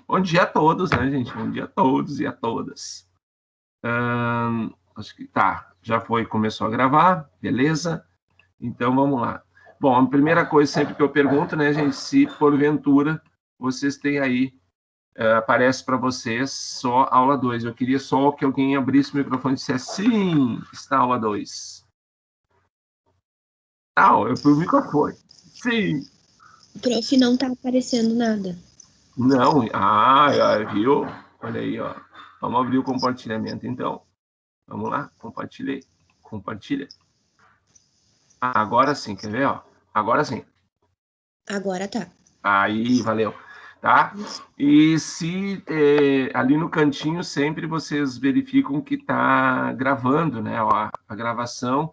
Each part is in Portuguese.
Bom dia a todos, né, gente? Bom dia a todos e a todas. Acho que tá, já foi, começou a gravar, beleza? Então, vamos lá. Bom, a primeira coisa sempre que eu pergunto, né, gente, se porventura vocês têm aí, aparece para vocês só aula 2. Eu queria só que alguém abrisse o microfone e dissesse, sim, está aula 2. Ah, eu fui o microfone. Sim. Prof, não tá aparecendo nada. Não, viu? Olha aí, ó. Vamos abrir o compartilhamento, então. Vamos lá, compartilhei. Compartilha. Agora sim, quer ver, ó? Agora sim. Agora tá. Aí, valeu. Tá? E se ali no cantinho sempre vocês verificam que está gravando, né? Ó, a gravação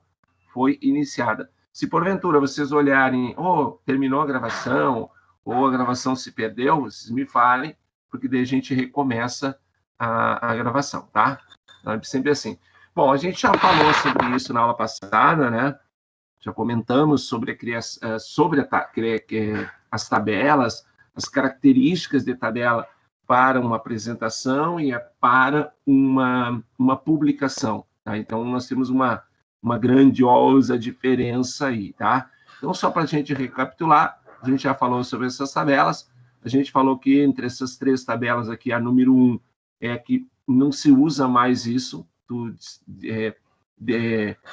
foi iniciada. Se porventura vocês olharem, terminou a gravação, ou a gravação se perdeu, vocês me falem, porque daí a gente recomeça a gravação, tá? Então, é sempre assim. Bom, a gente já falou sobre isso na aula passada, né? Já comentamos sobre a criação, as tabelas, as características de tabela para uma apresentação e para uma publicação. Tá? Então, nós temos uma grandiosa diferença aí. Tá? Então, só para a gente recapitular, a gente já falou sobre essas tabelas, a gente falou que entre essas 3 tabelas aqui, a número 1 é que não se usa mais isso,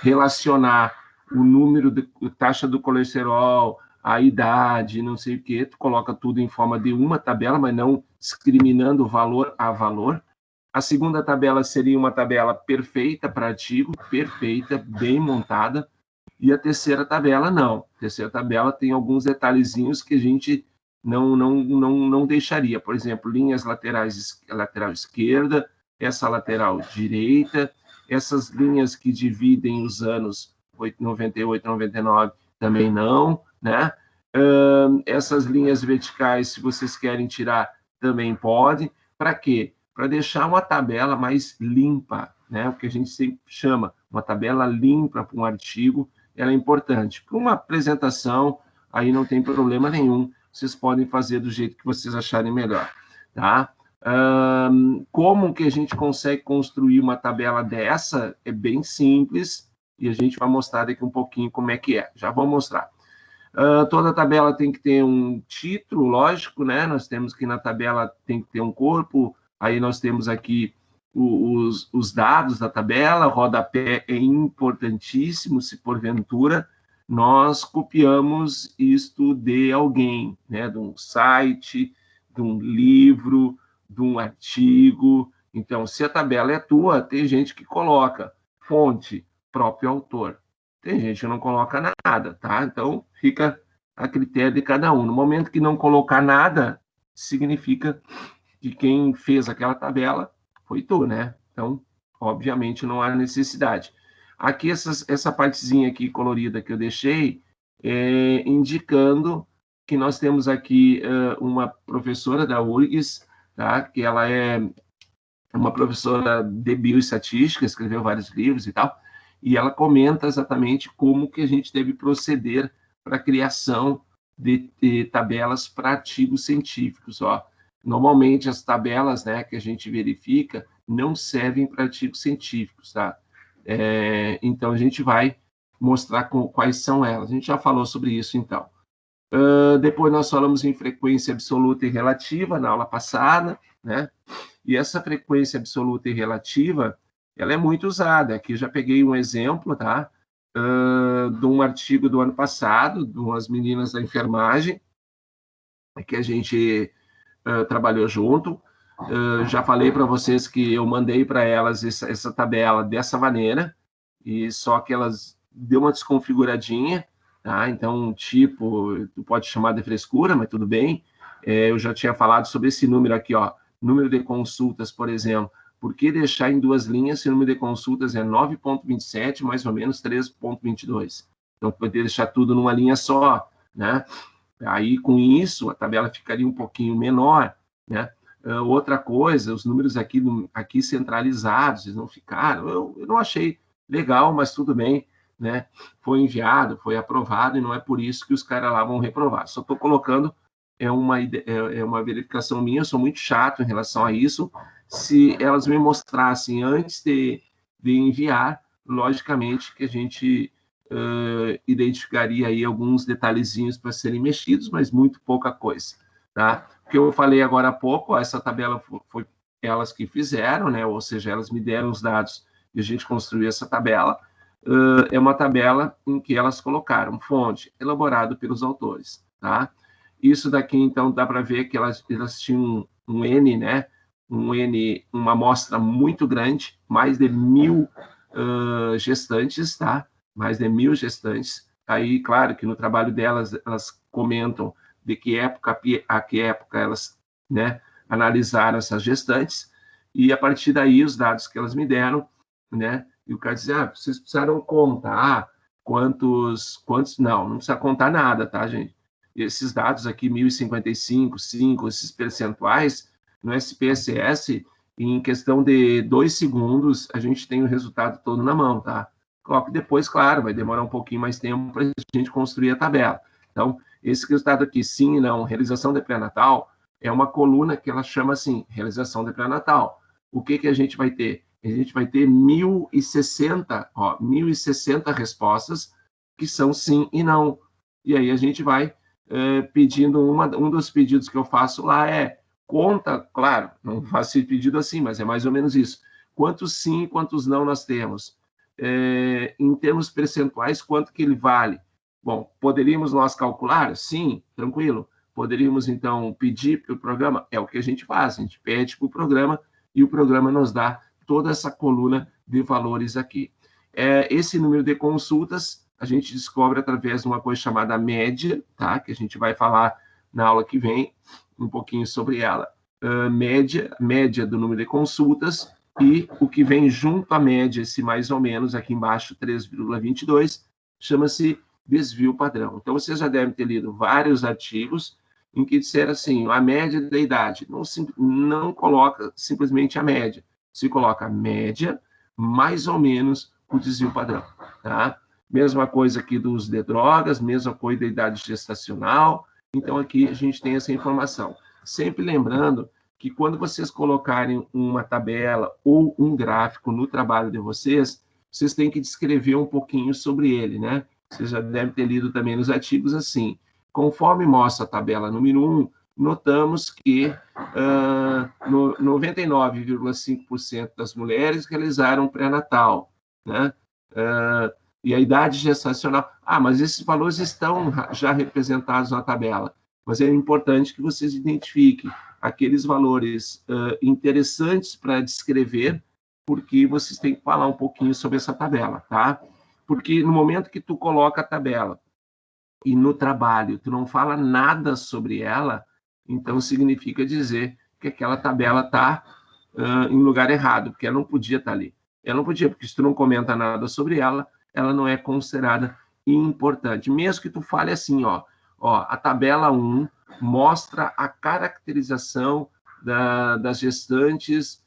relacionar o número de taxa do colesterol, a idade, não sei o quê, tu coloca tudo em forma de uma tabela, mas não discriminando valor a valor. A segunda tabela seria uma tabela perfeita para artigo, perfeita, bem montada. E a terceira tabela, não. A terceira tabela tem alguns detalhezinhos que a gente não deixaria. Por exemplo, linhas laterais, lateral esquerda, essa lateral direita, essas linhas que dividem os anos 98, 99, também não, né? Essas linhas verticais, se vocês querem tirar, também pode. Para quê? Para deixar uma tabela mais limpa, né? O que a gente sempre chama, uma tabela limpa para um artigo, ela é importante. Para uma apresentação, aí não tem problema nenhum, vocês podem fazer do jeito que vocês acharem melhor, tá? Como que a gente consegue construir uma tabela dessa? É bem simples, e a gente vai mostrar daqui um pouquinho como é que é. Já vou mostrar. Toda tabela tem que ter um título, lógico, né? Nós temos que na tabela tem que ter um corpo, aí nós temos aqui os dados da tabela, rodapé é importantíssimo, se porventura nós copiamos isto de alguém, né? De um site, de um livro, de um artigo. Então, se a tabela é tua, tem gente que coloca fonte, próprio autor. Tem gente que não coloca nada, tá? Então, fica a critério de cada um. No momento que não colocar nada, significa que quem fez aquela tabela foi tu, né? Então, obviamente, não há necessidade. Aqui, essa partezinha aqui colorida que eu deixei, indicando que nós temos aqui uma professora da URGS, tá? Que ela é uma professora de bioestatística, escreveu vários livros e tal, e ela comenta exatamente como que a gente deve proceder para a criação de tabelas para artigos científicos. Ó. Normalmente, as tabelas, né, que a gente verifica não servem para artigos científicos, tá? Então, a gente vai mostrar quais são elas. A gente já falou sobre isso, então. Depois, nós falamos em frequência absoluta e relativa na aula passada, né? E essa frequência absoluta e relativa, ela é muito usada. Aqui já peguei um exemplo, tá? De um artigo do ano passado, de umas meninas da enfermagem, que a gente trabalhou junto. Já falei para vocês que eu mandei para elas essa tabela dessa maneira, e só que elas deu uma desconfiguradinha, tá? Então, tipo, tu pode chamar de frescura, mas tudo bem. Eu já tinha falado sobre esse número aqui, ó, número de consultas, por exemplo. Por que deixar em 2 linhas se o número de consultas é 9,27, mais ou menos 3,22? Então, poder deixar tudo numa linha só, né? Aí, com isso, a tabela ficaria um pouquinho menor, né? Outra coisa, os números aqui centralizados, eles não ficaram, eu não achei legal, mas tudo bem, né? Foi enviado, foi aprovado, e não é por isso que os caras lá vão reprovar. Só estou colocando é uma verificação minha, eu sou muito chato em relação a isso. Se elas me mostrassem antes de enviar, logicamente que a gente identificaria aí alguns detalhezinhos para serem mexidos, mas muito pouca coisa, tá? O que eu falei agora há pouco, essa tabela foi elas que fizeram, né? Ou seja, elas me deram os dados e a gente construiu essa tabela. É uma tabela em que elas colocaram fonte, elaborado pelos autores, tá? Isso daqui, então, dá para ver que elas tinham um N, né? Um N, uma amostra muito grande, mais de 1.000 gestantes, tá? Mais de 1.000 gestantes. Aí, claro que no trabalho delas, elas comentam de que época a que época elas, né, analisaram essas gestantes, e a partir daí, os dados que elas me deram, né, e o cara dizia, vocês precisaram contar quantos... Não precisa contar nada, tá, gente? Esses dados aqui, 1.055, 5, esses percentuais, no SPSS, em questão de 2 segundos, a gente tem o resultado todo na mão, tá? Depois, claro, vai demorar um pouquinho mais tempo para a gente construir a tabela. Então, esse resultado aqui, sim e não, realização de pré-natal, é uma coluna que ela chama assim, realização de pré-natal. O que a gente vai ter? A gente vai ter 1.060 respostas que são sim e não. E aí a gente vai pedindo, um dos pedidos que eu faço lá é, conta, claro, não faço esse pedido assim, mas é mais ou menos isso. Quantos sim e quantos não nós temos? Em termos percentuais, quanto que ele vale? Bom, poderíamos nós calcular? Sim, tranquilo. Poderíamos, então, pedir para o programa? É o que a gente faz, a gente pede para o programa e o programa nos dá toda essa coluna de valores aqui. Esse número de consultas a gente descobre através de uma coisa chamada média, tá? Que a gente vai falar na aula que vem um pouquinho sobre ela. Média do número de consultas e o que vem junto à média, esse mais ou menos, aqui embaixo, 3,22, chama-se desvio padrão. Então, vocês já devem ter lido vários artigos em que disseram assim, a média da idade. Não coloca simplesmente a média, se coloca a média mais ou menos o desvio padrão, tá? Mesma coisa aqui dos de drogas, mesma coisa da idade gestacional. Então, aqui a gente tem essa informação. Sempre lembrando que quando vocês colocarem uma tabela ou um gráfico no trabalho de vocês, vocês têm que descrever um pouquinho sobre ele, né? Vocês já devem ter lido também nos artigos assim. Conforme mostra a tabela número 1, notamos que 99,5% das mulheres realizaram pré-natal, né? E a idade gestacional. Mas esses valores estão já representados na tabela. Mas é importante que vocês identifiquem aqueles valores interessantes para descrever, porque vocês têm que falar um pouquinho sobre essa tabela, tá? Porque no momento que tu coloca a tabela e no trabalho tu não fala nada sobre ela, então significa dizer que aquela tabela está em lugar errado, porque ela não podia estar ali. Ela não podia, porque se tu não comenta nada sobre ela, ela não é considerada importante. Mesmo que tu fale assim, a tabela 1 mostra a caracterização das gestantes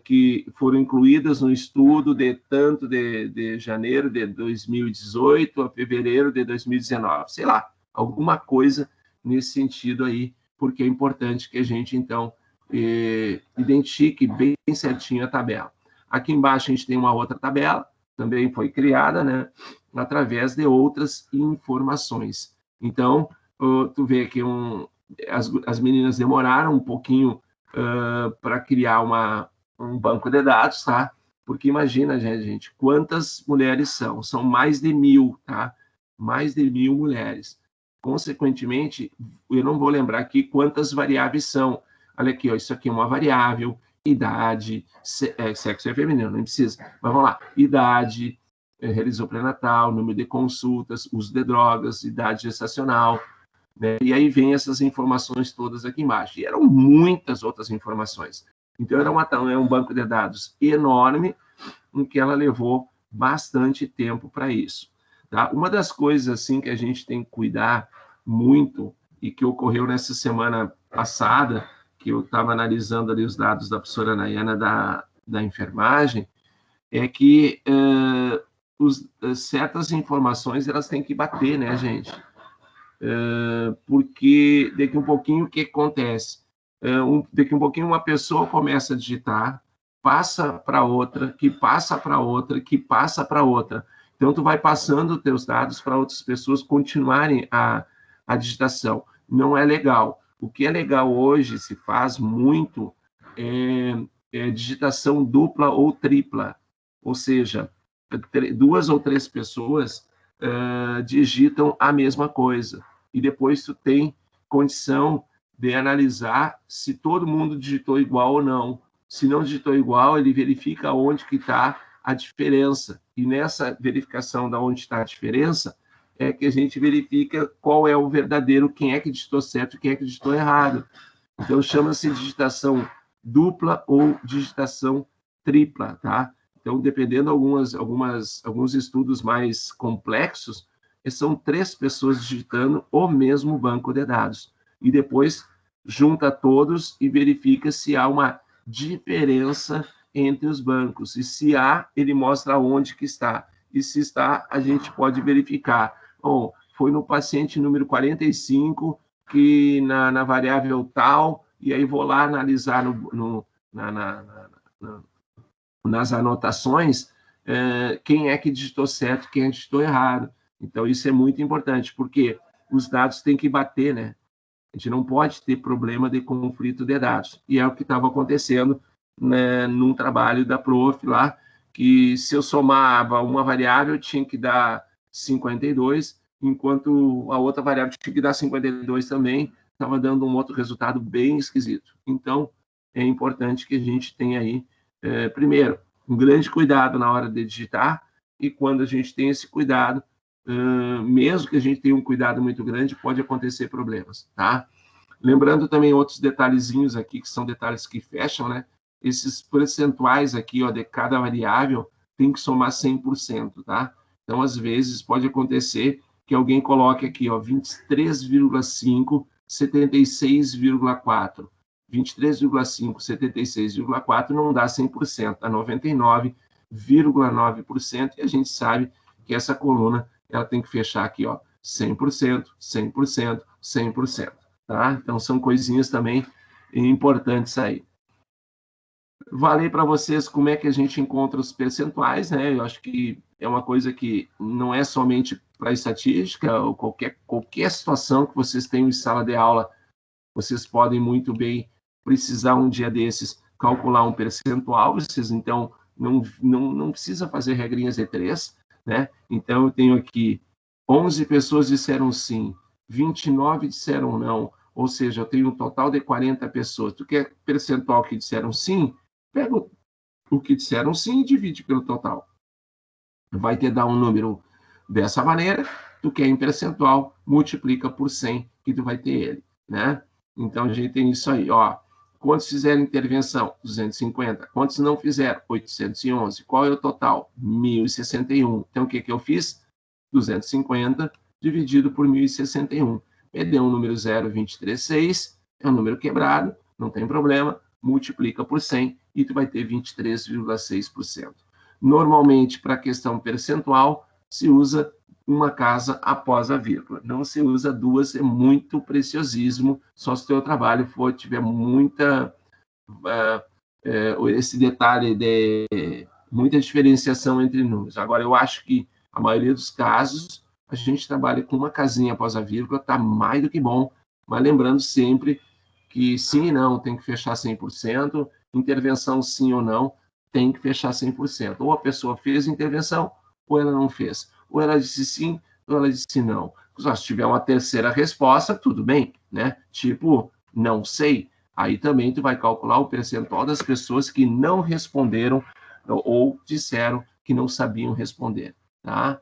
que foram incluídas no estudo tanto de janeiro de 2018 a fevereiro de 2019. Sei lá, alguma coisa nesse sentido aí, porque é importante que a gente, então, identifique bem certinho a tabela. Aqui embaixo a gente tem uma outra tabela, também foi criada, né, através de outras informações. Então, tu vê que as meninas demoraram um pouquinho para criar um banco de dados, tá? Porque imagina, gente, quantas mulheres são? São mais de 1.000, tá? Mais de 1.000 mulheres. Consequentemente, eu não vou lembrar aqui quantas variáveis são. Olha aqui, isso aqui é uma variável, idade, sexo é feminino, não precisa. Mas vamos lá, idade, realizou pré-natal, número de consultas, uso de drogas, idade gestacional, né? E aí vem essas informações todas aqui embaixo. E eram muitas outras informações. Então, era um banco de dados enorme, em que ela levou bastante tempo para isso. Tá? Uma das coisas assim, que a gente tem que cuidar muito, e que ocorreu nessa semana passada, que eu estava analisando ali os dados da professora Nayana da enfermagem, é que certas informações elas têm que bater, né, gente? porque daqui um pouquinho o que acontece? Daqui um pouquinho uma pessoa começa a digitar, passa para outra, que passa para outra, que passa para outra. Então, tu vai passando os teus dados para outras pessoas continuarem a digitação. Não é legal. O que é legal hoje, se faz muito, é digitação dupla ou tripla. Ou seja, 2 ou 3 pessoas digitam a mesma coisa. E depois tu tem condição de analisar se todo mundo digitou igual ou não. Se não digitou igual, ele verifica onde que está a diferença. E nessa verificação de onde está a diferença, é que a gente verifica qual é o verdadeiro, quem é que digitou certo e quem é que digitou errado. Então, chama-se digitação dupla ou digitação tripla, tá? Então, dependendo alguns estudos mais complexos, são 3 pessoas digitando o mesmo banco de dados. E depois junta todos e verifica se há uma diferença entre os bancos. E se há, ele mostra onde que está. E se está, a gente pode verificar. Bom, foi no paciente número 45, que na variável tal, e aí vou lá analisar nas anotações quem é que digitou certo, quem é que digitou errado. Então, isso é muito importante, porque os dados têm que bater, né? A gente não pode ter problema de conflito de dados. E é o que estava acontecendo, né, num trabalho da prof lá, que se eu somava uma variável, tinha que dar 52, enquanto a outra variável tinha que dar 52 também, estava dando um outro resultado bem esquisito. Então, é importante que a gente tenha aí, primeiro, um grande cuidado na hora de digitar, e quando a gente tem esse cuidado, mesmo que a gente tenha um cuidado muito grande, pode acontecer problemas, tá? Lembrando também outros detalhezinhos aqui, que são detalhes que fecham, né? Esses percentuais aqui, ó, de cada variável, tem que somar 100%, tá? Então, às vezes, pode acontecer que alguém coloque aqui, ó, 23,5, 76,4. 23,5, 76,4 não dá 100%, dá 99,9%, e a gente sabe que essa coluna ela tem que fechar aqui, ó, 100%, 100%, 100%, tá? Então, são coisinhas também importantes aí. Falei para vocês como é que a gente encontra os percentuais, né? Eu acho que é uma coisa que não é somente para estatística, ou qualquer situação que vocês tenham em sala de aula, vocês podem muito bem precisar um dia desses calcular um percentual, vocês então não precisa fazer regrinhas de 3, né? Então, eu tenho aqui 11 pessoas disseram sim, 29 disseram não, ou seja, eu tenho um total de 40 pessoas. Tu quer percentual que disseram sim? Pega o que disseram sim e divide pelo total. Vai te dar um número dessa maneira, tu quer em percentual, multiplica por 100 e tu vai ter ele, né? Então, a gente tem isso aí, ó. Quantos fizeram intervenção? 250. Quantos não fizeram? 811. Qual é o total? 1.061. Então, o que eu fiz? 250 dividido por 1.061. Me deu um número 0,236, é um número quebrado, não tem problema, multiplica por 100 e tu vai ter 23,6%. Normalmente, para a questão percentual, se usa uma casa após a vírgula. Não se usa 2, é muito preciosismo, só se o teu trabalho tiver muita esse detalhe de muita diferenciação entre números. Agora, eu acho que a maioria dos casos, a gente trabalha com uma casinha após a vírgula, está mais do que bom, mas lembrando sempre que sim e não, tem que fechar 100%, intervenção sim ou não, tem que fechar 100%. Ou a pessoa fez intervenção, ou ela não fez. Ou ela disse sim, ou ela disse não. Se tiver uma terceira resposta, tudo bem, né? Tipo, não sei. Aí também tu vai calcular o percentual das pessoas que não responderam ou disseram que não sabiam responder, tá?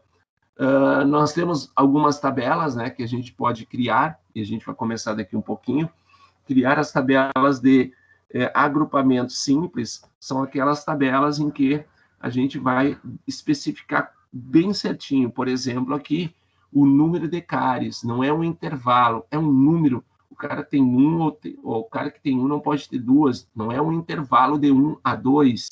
Nós temos algumas tabelas, né, que a gente pode criar, e a gente vai começar daqui um pouquinho. Criar as tabelas de agrupamento simples são aquelas tabelas em que a gente vai especificar bem certinho. Por exemplo, aqui, o número de cáries, não é um intervalo, é um número. O cara tem um, ou o cara que tem um não pode ter duas, não é um intervalo de 1 a 2,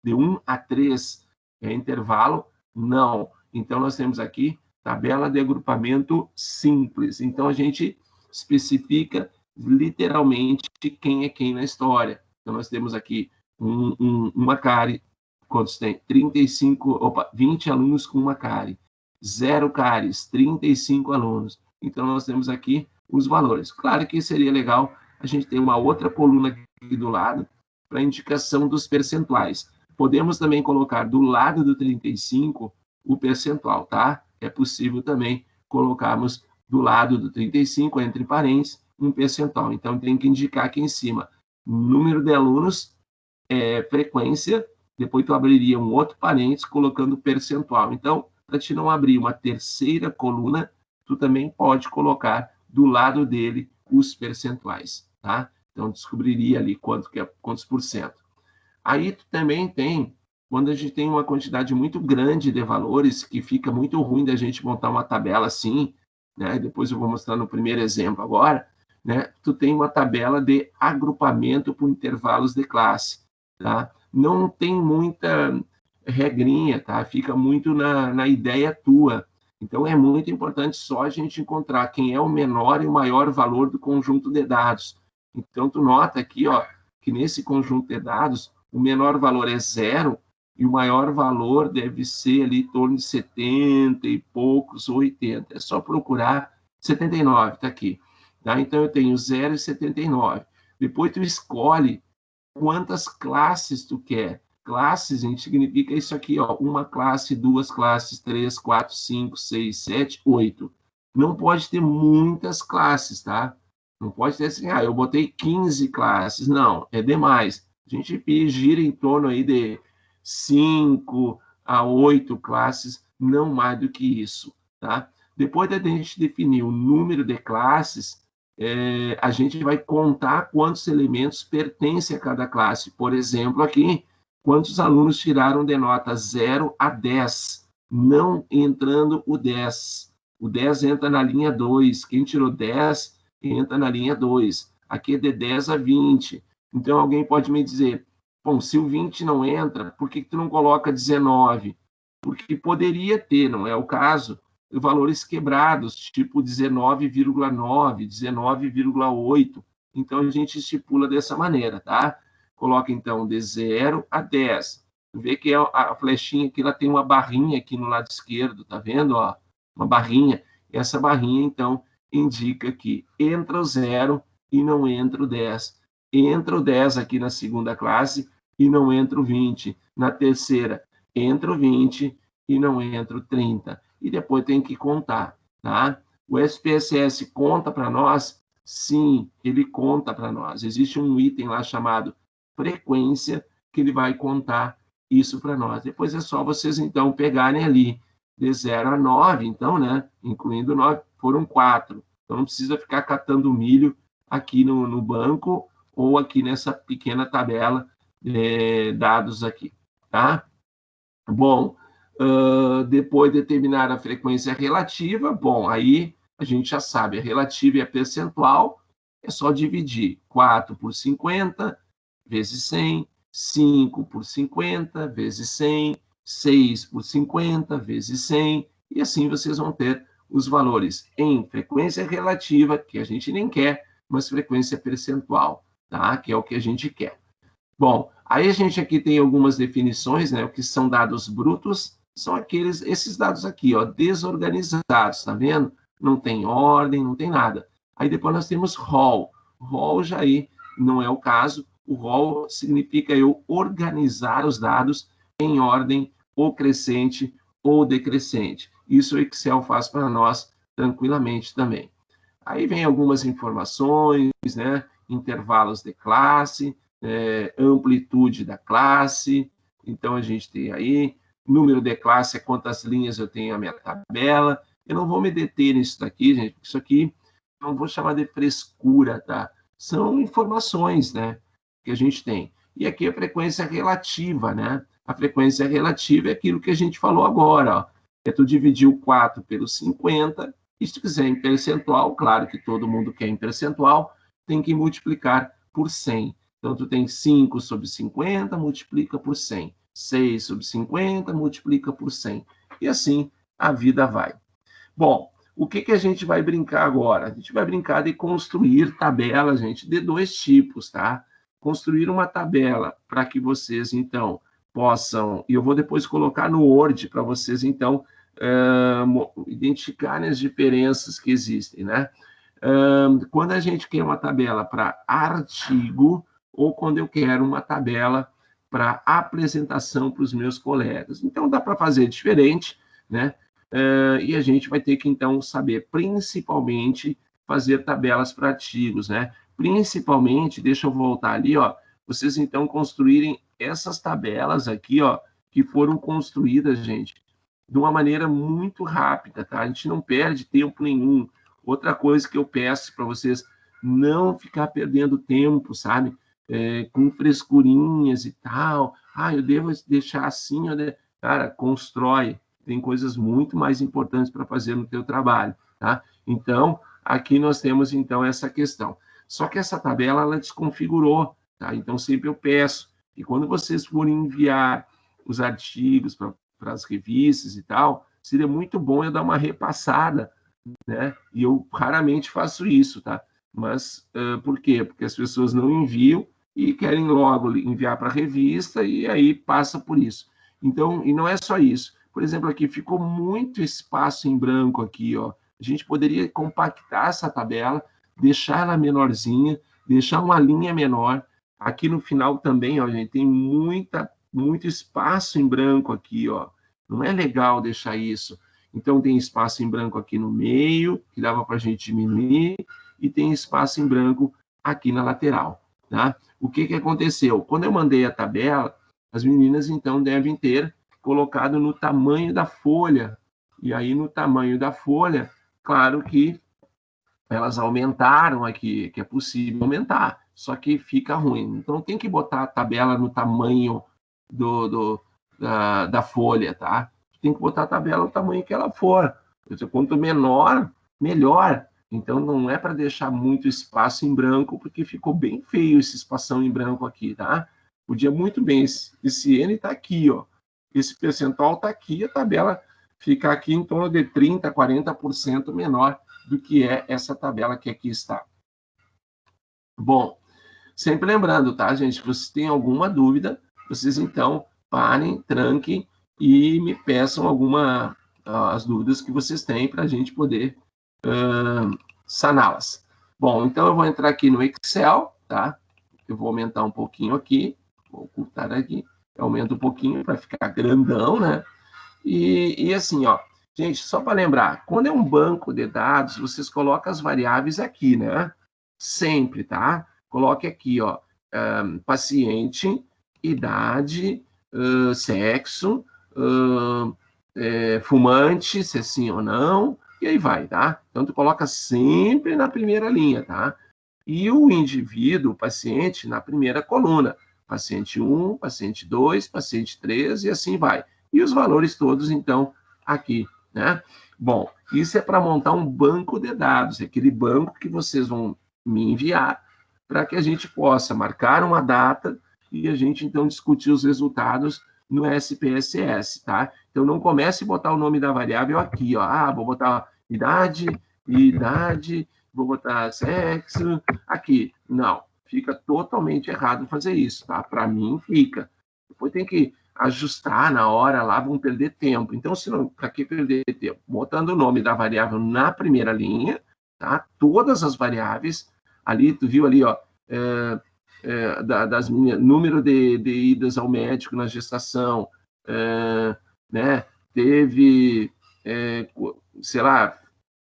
de 1 a 3, é intervalo, não. Então, nós temos aqui tabela de agrupamento simples. Então, a gente especifica literalmente quem é quem na história. Então, nós temos aqui uma CARI, quantos tem? 20 alunos com uma CARI. 0 CARIs, 35 alunos. Então, nós temos aqui os valores. Claro que seria legal a gente ter uma outra coluna aqui do lado para indicação dos percentuais. Podemos também colocar do lado do 35 o percentual, tá? É possível também colocarmos do lado do 35, entre parênteses, um percentual. Então, tem que indicar aqui em cima número de alunos, frequência, depois tu abriria um outro parênteses colocando percentual. Então, para te não abrir uma terceira coluna, tu também pode colocar do lado dele os percentuais, tá? Então, descobriria ali quantos por cento. Aí tu também tem, quando a gente tem uma quantidade muito grande de valores, que fica muito ruim da gente montar uma tabela assim, né? Depois eu vou mostrar no primeiro exemplo agora, né? Tu tem uma tabela de agrupamento por intervalos de classe, tá? Não tem muita regrinha, tá? Fica muito na ideia tua. Então, é muito importante só a gente encontrar quem é o menor e o maior valor do conjunto de dados. Então, tu nota aqui, ó, que nesse conjunto de dados, o menor valor é 0 e o maior valor deve ser ali em torno de 70 e poucos, 80. É só procurar 79, está aqui. Tá? Então, eu tenho 0 e 79. Depois, tu escolhe quantas classes tu quer. Classes, a gente significa isso aqui, ó, uma classe, duas classes, 3, 4, 5, 6, 7, 8. Não pode ter muitas classes, tá? Não pode ter assim, eu botei 15 classes. Não, é demais. A gente gira em torno aí de 5 a 8 classes, não mais do que isso, tá? Depois da gente definir o número de classes, a gente vai contar quantos elementos pertencem a cada classe. Por exemplo, aqui, quantos alunos tiraram de nota 0 a 10, não entrando o 10. O 10 entra na linha 2. Quem tirou 10 entra na linha 2. Aqui é de 10 a 20. Então, alguém pode me dizer, bom, se o 20 não entra, por que tu não coloca 19? Porque poderia ter, não é o caso, valores quebrados, tipo 19,9, 19,8. Então, a gente estipula dessa maneira, tá? Coloca, então, de 0 a 10. Vê que a flechinha aqui, ela tem uma barrinha aqui no lado esquerdo, tá vendo? Ó, uma barrinha. Essa barrinha, então, indica que entra o 0 e não entra o 10. Entra o 10 aqui na segunda classe e não entra o 20. Na terceira, entra o 20 e não entra o 30. E depois tem que contar, tá? O SPSS conta para nós? Sim, ele conta para nós. Existe um item lá chamado frequência que ele vai contar isso para nós. Depois é só vocês, então, pegarem ali de 0 a 9, então, né? Incluindo 9, foram 4. Então, não precisa ficar catando milho aqui no banco ou aqui nessa pequena tabela de dados aqui, tá? Bom, depois de determinar a frequência relativa, bom, aí a gente já sabe, a relativa e a percentual, é só dividir 4 por 50 vezes 100, 5 por 50 vezes 100, 6 por 50 vezes 100, e assim vocês vão ter os valores em frequência relativa, que a gente nem quer, mas frequência percentual, tá? Que é o que a gente quer. Bom, aí a gente aqui tem algumas definições, né? O que são dados brutos são esses dados aqui, ó, desorganizados, tá vendo? Não tem ordem, não tem nada. Aí depois nós temos ROL. ROL já aí não é o caso. O ROL significa eu organizar os dados em ordem ou crescente ou decrescente. Isso o Excel faz para nós tranquilamente também. Aí vem algumas informações, né? Intervalos de classe, amplitude da classe. Então, a gente tem aí número de classe, é quantas linhas eu tenho na minha tabela. Eu não vou me deter nisso daqui, gente, porque isso aqui não vou chamar de frescura, tá? São informações, né, que a gente tem. E aqui a frequência relativa, né? A frequência relativa é aquilo que a gente falou agora, ó. É tu dividir o 4 pelo 50, e se tu quiser em percentual, claro que todo mundo quer em percentual, tem que multiplicar por 100. Então, tu tem 5 sobre 50, multiplica por 100. 6 sobre 50, multiplica por 100. E assim a vida vai. Bom, o que a gente vai brincar agora? A gente vai brincar de construir tabelas, gente, de dois tipos, tá? Construir uma tabela para que vocês, então, possam... E eu vou depois colocar no Word para vocês, então, identificarem as diferenças que existem, né? Quando a gente quer uma tabela para artigo ou quando eu quero uma tabela para apresentação para os meus colegas. Então, dá para fazer diferente, né? E a gente vai ter que, então, saber, principalmente, fazer tabelas para artigos, né? Principalmente, deixa eu voltar ali, ó, vocês, então, construírem essas tabelas aqui, ó, que foram construídas, gente, de uma maneira muito rápida, tá? A gente não perde tempo nenhum. Outra coisa que eu peço para vocês, não ficar perdendo tempo, sabe? Com frescurinhas e tal. Ah, eu devo deixar assim, cara, constrói. Tem coisas muito mais importantes para fazer no teu trabalho, tá? Então, aqui nós temos, então, essa questão. Só que essa tabela, ela desconfigurou, tá? Então, sempre eu peço que quando vocês forem enviar os artigos para as revistas e tal, seria muito bom eu dar uma repassada, né? E eu raramente faço isso, tá? Mas por quê? Porque as pessoas não enviam e querem logo enviar para a revista e aí passa por isso. Então, e não é só isso. Por exemplo, aqui ficou muito espaço em branco aqui, ó. A gente poderia compactar essa tabela, deixar ela menorzinha, deixar uma linha menor. Aqui no final também, ó, gente, tem muito espaço em branco aqui, ó. Não é legal deixar isso. Então, tem espaço em branco aqui no meio, que dava para a gente diminuir, e tem espaço em branco aqui na lateral, tá? O que aconteceu? Quando eu mandei a tabela, as meninas, então, devem ter colocado no tamanho da folha. E aí, no tamanho da folha, claro que elas aumentaram aqui, que é possível aumentar, só que fica ruim. Então, tem que botar a tabela no tamanho da folha, tá? Tem que botar a tabela no tamanho que ela for. Quanto menor, melhor. Então, não é para deixar muito espaço em branco, porque ficou bem feio esse espação em branco aqui, tá? Podia muito bem, esse N está aqui, ó. Esse percentual está aqui, a tabela fica aqui em torno de 30%, 40% menor do que é essa tabela que aqui está. Bom, sempre lembrando, tá, gente? Se vocês têm alguma dúvida, vocês, então, parem, tranquem e me peçam as dúvidas que vocês têm para a gente poder saná-las. Bom, então eu vou entrar aqui no Excel, tá? Eu vou aumentar um pouquinho aqui, vou ocultar aqui, aumento um pouquinho para ficar grandão, né? E assim, ó, gente, só para lembrar, quando é um banco de dados, vocês colocam as variáveis aqui, né? Sempre, tá? Coloque aqui, ó, paciente, idade, sexo, fumante, se é sim ou não, e aí vai, tá? Então, tu coloca sempre na primeira linha, tá? E o indivíduo, o paciente, na primeira coluna. Paciente 1, paciente 2, paciente 3, e assim vai. E os valores todos, então, aqui, né? Bom, isso é para montar um banco de dados, aquele banco que vocês vão me enviar para que a gente possa marcar uma data e a gente, então, discutir os resultados no SPSS, tá? Então, não comece a botar o nome da variável aqui, ó. Ah, vou botar idade, vou botar sexo, aqui. Não, fica totalmente errado fazer isso, tá? Para mim, fica. Depois tem que ajustar na hora lá, vão perder tempo. Então, se não, para que perder tempo? Botando o nome da variável na primeira linha, tá? Todas as variáveis, ali, tu viu ali, ó, número de idas ao médico na gestação, né? Teve, sei lá,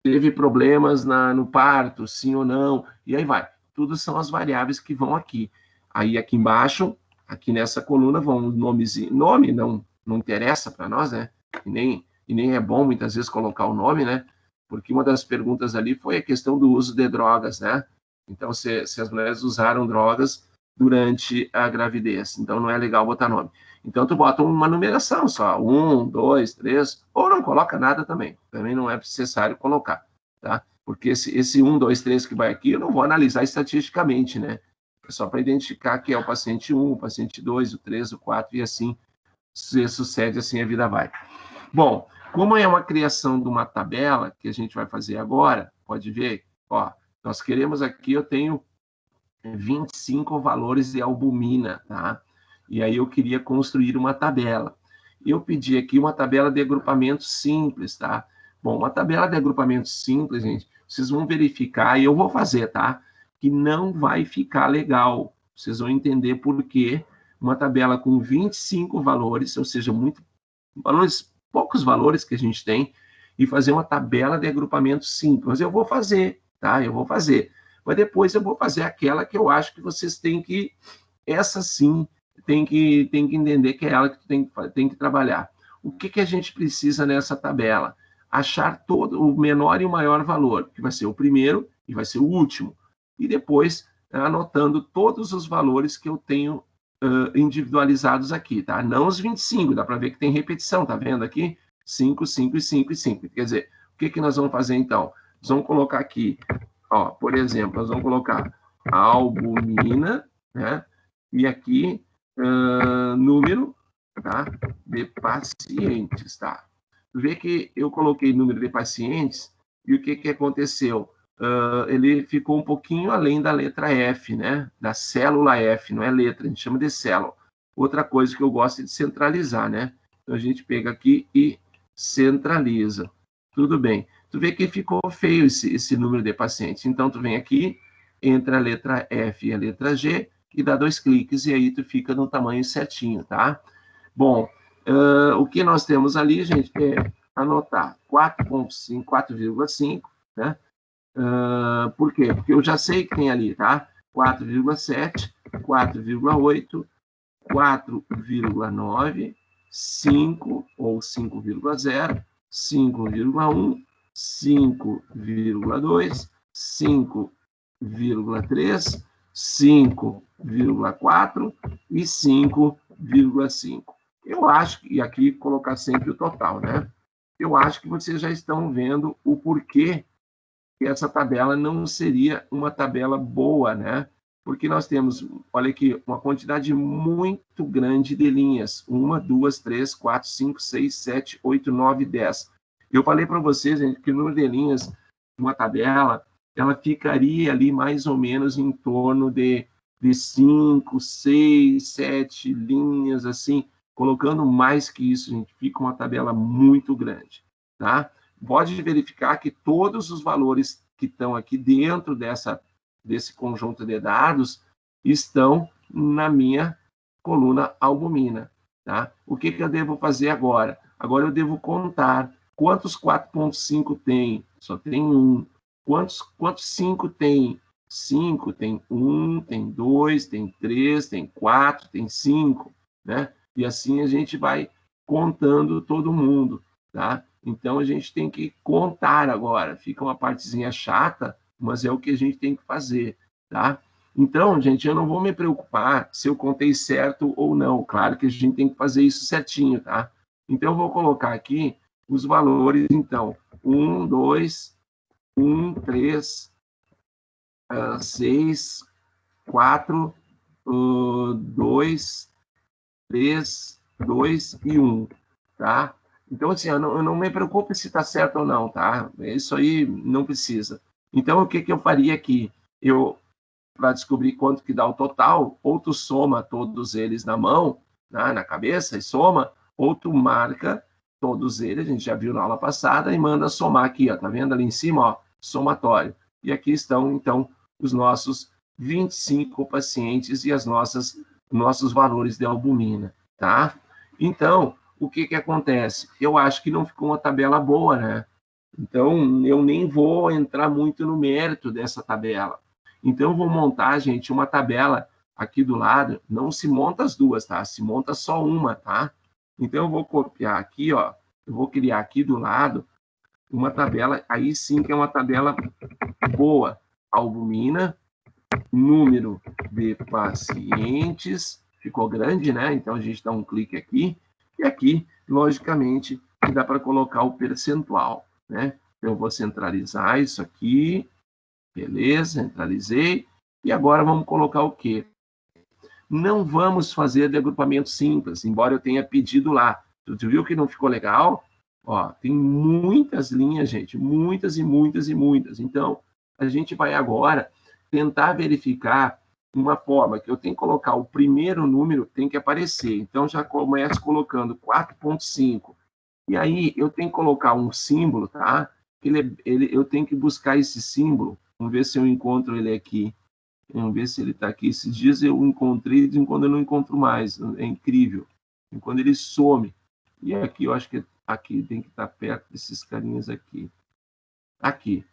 teve problemas no parto, sim ou não, e aí vai. Tudo são as variáveis que vão aqui. Aí aqui embaixo, aqui nessa coluna, vão nomezinho. Nome não interessa para nós, né? E nem é bom muitas vezes colocar o nome, né? Porque uma das perguntas ali foi a questão do uso de drogas, né? Então, se as mulheres usaram drogas durante a gravidez. Então, não é legal botar nome. Então, tu bota uma numeração só, 1, 2, 3, ou não coloca nada também. Também não é necessário colocar, tá? Porque esse 1, 2, 3 que vai aqui, eu não vou analisar estatisticamente, né? É só para identificar que é o paciente 1, o paciente 2, o 3, o 4, e assim se sucede, assim a vida vai. Bom, Como é uma criação de uma tabela, que a gente vai fazer agora, pode ver, ó, nós queremos aqui, eu tenho 25 valores de albumina, tá? E aí eu queria construir uma tabela. Eu pedi aqui uma tabela de agrupamento simples, tá? Bom, uma tabela de agrupamento simples, gente, vocês vão verificar, e eu vou fazer, tá? Que não vai ficar legal. Vocês vão entender por quê. Uma tabela com 25 valores, ou seja, valores, poucos valores que a gente tem, e fazer uma tabela de agrupamento simples. Mas eu vou fazer, tá? Eu vou fazer. Mas depois eu vou fazer aquela que eu acho que vocês têm que, essa sim, tem que entender que é ela que tu tem que trabalhar. O que a gente precisa nessa tabela? Achar todo o menor e o maior valor, que vai ser o primeiro e vai ser o último. E depois anotando todos os valores que eu tenho individualizados aqui, tá? Não os 25, dá para ver que tem repetição, tá vendo aqui? 5, 5 e 5 e 5. Quer dizer, o que nós vamos fazer então? Nós vamos colocar aqui, ó, por exemplo, nós vamos colocar albumina, né? E aqui, número, tá? De pacientes, tá? Vê que eu coloquei número de pacientes e o que aconteceu? Ele ficou um pouquinho além da letra F, né? Da célula F, não é letra, a gente chama de célula. Outra coisa que eu gosto é de centralizar, né? Então a gente pega aqui e centraliza. Tudo bem. Tu vê que ficou feio esse número de pacientes. Então tu vem aqui, entre a letra F e a letra G, e dá 2 cliques, e aí tu fica no tamanho certinho, tá? Bom, o que nós temos ali, gente, é anotar 4,5, 4,5, né? Por quê? Porque eu já sei que tem ali, tá? 4,7, 4,8, 4,9, 5 ou 5,0, 5,1, 5,2, 5,3, 5,4 e 5,5. Eu acho que, e aqui colocar sempre o total, né? Eu acho que vocês já estão vendo o porquê que essa tabela não seria uma tabela boa, né? Porque nós temos, olha aqui, uma quantidade muito grande de linhas. 1, 2, 3, 4, 5, 6, 7, 8, 9, 10. Eu falei para vocês, gente, que o número de linhas de uma tabela, ela ficaria ali mais ou menos em torno de 5, 6, 7 linhas, assim. Colocando mais que isso, gente, fica uma tabela muito grande, tá? Pode verificar que todos os valores que estão aqui dentro desse conjunto de dados estão na minha coluna albumina, tá? O que eu devo fazer agora? Agora eu devo contar quantos 4,5 tem? Só tem um. Quantos 5 tem? 5, tem 1, tem 2, tem 3, tem 4, tem 5, né? E assim a gente vai contando todo mundo, tá? Então a gente tem que contar agora. Fica uma partezinha chata, mas é o que a gente tem que fazer, tá? Então, gente, eu não vou me preocupar se eu contei certo ou não. Claro que a gente tem que fazer isso certinho, tá? Então eu vou colocar aqui os valores, então, 1, 2, 1, 3, 6, 4, 2, 3, 2 e 1, tá? Então, assim, eu não me preocupo se está certo ou não, tá? Isso aí não precisa. Então, o que eu faria aqui? Para descobrir quanto que dá o total, ou tu soma todos eles na mão, né, na cabeça, e soma, ou tu marca todos eles, a gente já viu na aula passada, e manda somar aqui, ó, tá vendo ali em cima, ó, somatório. E aqui estão, então, os nossos 25 pacientes e nossos valores de albumina, tá? Então, o que acontece? Eu acho que não ficou uma tabela boa, né? Então, eu nem vou entrar muito no mérito dessa tabela. Então, eu vou montar, gente, uma tabela aqui do lado. Não se monta as duas, tá? Se monta só uma, tá? Então, eu vou copiar aqui, ó. Eu vou criar aqui do lado uma tabela, aí sim que é uma tabela boa. Albumina, número de pacientes, ficou grande, né? Então, a gente dá um clique aqui. E aqui, logicamente, dá para colocar o percentual, né? Eu vou centralizar isso aqui. Beleza, centralizei. E agora vamos colocar o quê? Não vamos fazer de agrupamento simples, embora eu tenha pedido lá. Tu viu que não ficou legal? Ó, tem muitas linhas, gente, muitas e muitas e muitas. Então, a gente vai agora tentar verificar uma forma que eu tenho que colocar o primeiro número, tem que aparecer. Então, já começo colocando 4.5. E aí, eu tenho que colocar um símbolo, tá? Eu tenho que buscar esse símbolo. Vamos ver se eu encontro ele aqui. Vamos ver se ele está aqui. Esses dias eu encontrei, de quando eu não encontro mais. É incrível. Quando ele some. E aqui, eu acho que aqui tem que estar perto desses carinhas aqui. Aqui.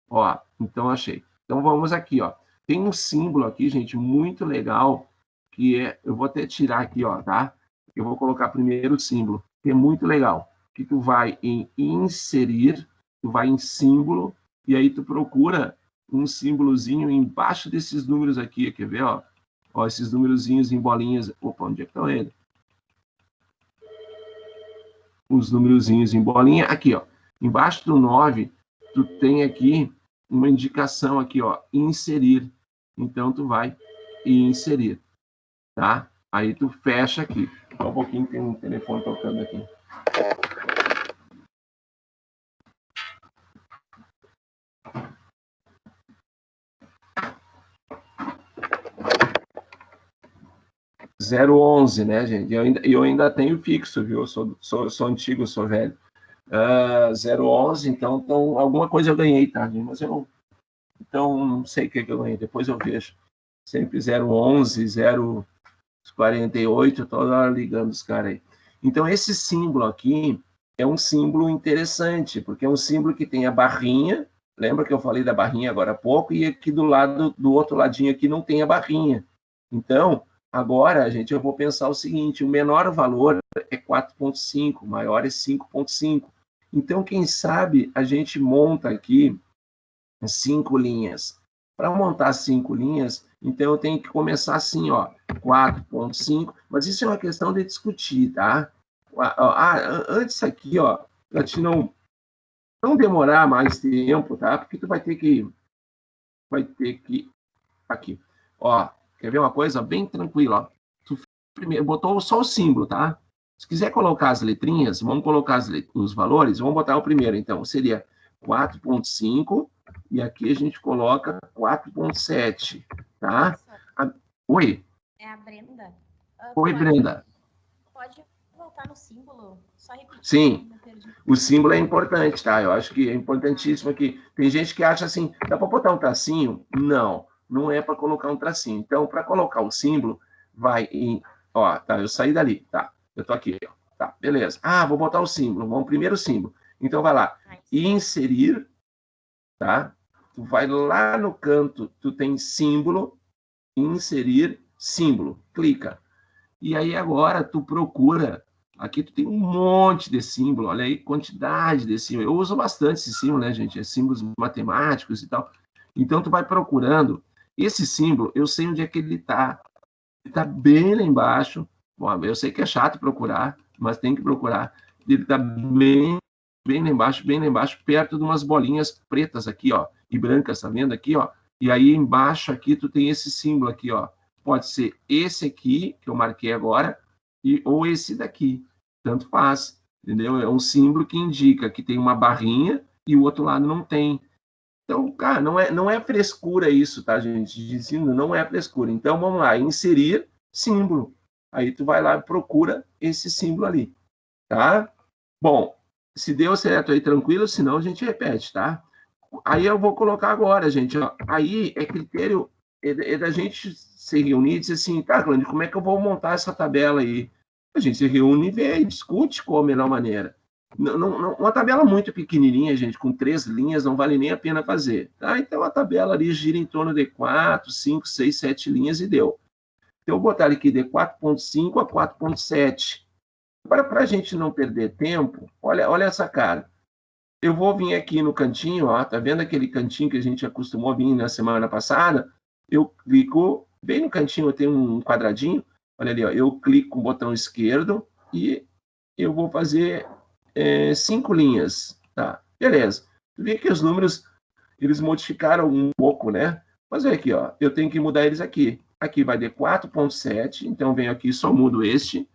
Ó, então achei. Então vamos aqui, ó. Tem um símbolo aqui, gente, muito legal, que é, eu vou até tirar aqui, ó, tá? Eu vou colocar primeiro o símbolo, que é muito legal. Que tu vai em inserir, tu vai em símbolo, e aí tu procura um símbolozinho embaixo desses números aqui, quer ver, ó? Ó, esses númerozinhos em bolinhas. Opa, onde é que estão eles? Os númerozinhos em bolinha. Aqui, ó. Embaixo do 9, tu tem aqui uma indicação aqui, ó, inserir. Então, tu vai inserir, tá? Aí tu fecha aqui. Só um pouquinho, tem um telefone tocando aqui. Zero 11, né, gente? Eu ainda tenho fixo, viu? Eu sou antigo, sou velho. 011, então alguma coisa eu ganhei, tá, gente? Mas eu não sei o que eu ganhei, depois eu vejo. Sempre 011, 048, toda hora ligando os caras aí. Então, esse símbolo aqui é um símbolo interessante, porque é um símbolo que tem a barrinha, lembra que eu falei da barrinha agora há pouco, e aqui do lado, do outro ladinho aqui não tem a barrinha. Então, agora, gente, eu vou pensar o seguinte, o menor valor é 4.5, o maior é 5.5. Então, quem sabe a gente monta aqui 5 linhas. Para montar 5 linhas, então eu tenho que começar assim, ó, 4.5, mas isso é uma questão de discutir, tá? Antes aqui, ó, para te não demorar mais tempo, tá? Porque tu vai ter que aqui, ó, quer ver uma coisa bem tranquila, ó. Tu primeiro botou só o símbolo, tá? Se quiser colocar as letrinhas, vamos colocar os valores, vamos botar o primeiro, então, seria 4.5, e aqui a gente coloca 4.7, tá? Oi? É a Brenda. Oi, Brenda. Pode voltar no símbolo? Só repetir. Sim, o símbolo é importante, tá? Eu acho que é importantíssimo aqui. Tem gente que acha assim, dá para botar um tracinho? Não, não é para colocar um tracinho. Então, para colocar o símbolo, vai em... Ó, tá, eu saí dali, tá? Eu tô aqui, ó. Tá, beleza. Vou botar o símbolo, vamos primeiro símbolo. Então, vai lá, inserir, tá? Tu vai lá no canto, tu tem símbolo, inserir, símbolo, clica. E aí agora tu procura, aqui tu tem um monte de símbolo, olha aí, quantidade de símbolo. Eu uso bastante esse símbolo, né, gente? É símbolos matemáticos e tal. Então tu vai procurando. Esse símbolo, eu sei onde é que ele tá. Ele tá bem lá embaixo. Bom, eu sei que é chato procurar, mas tem que procurar. Ele tá bem lá embaixo, perto de umas bolinhas pretas aqui, ó, e brancas, tá vendo aqui, ó? E aí embaixo aqui tu tem esse símbolo aqui, ó. Pode ser esse aqui, que eu marquei agora, ou esse daqui. Tanto faz, entendeu? É um símbolo que indica que tem uma barrinha e o outro lado não tem. Então, cara, não é frescura isso, tá, gente? Dizendo, não é frescura. Então, vamos lá, inserir símbolo. Aí tu vai lá e procura esse símbolo ali, tá? Bom, se deu certo aí, tranquilo, senão a gente repete, tá? Aí eu vou colocar agora, gente, ó. Aí é critério da gente se reunir e dizer assim, tá, Clândio, como é que eu vou montar essa tabela aí? A gente se reúne e vê, discute qual a melhor maneira. Uma tabela muito pequenininha, gente, com 3 linhas, não vale nem a pena fazer. Tá? Então, a tabela ali gira em torno de 4, 5, 6, 7 linhas e deu. Então, eu vou botar aqui de 4.5 a 4.7. Agora, para a gente não perder tempo, olha essa cara. Eu vou vir aqui no cantinho, ó, tá vendo aquele cantinho que a gente acostumou a vir na semana passada? Eu clico bem no cantinho, tem um quadradinho, olha ali, ó, eu clico com o botão esquerdo e eu vou fazer 5 linhas, tá? Beleza. Tu vê que os números, eles modificaram um pouco, né? Mas olha aqui, ó, eu tenho que mudar eles aqui. Aqui vai de 4.7, então venho aqui, só mudo este,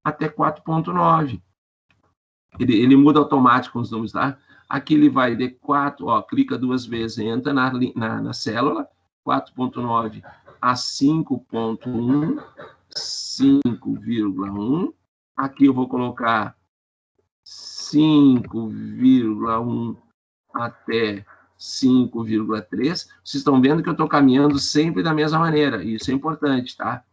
até 4.9. Ele muda automático os números, tá? Aqui ele vai D4, ó, clica 2 vezes, entra na célula, 4.9 a 5.1, 5,1. Aqui eu vou colocar 5,1 até 5,3. Vocês estão vendo que eu estou caminhando sempre da mesma maneira. Isso é importante, tá?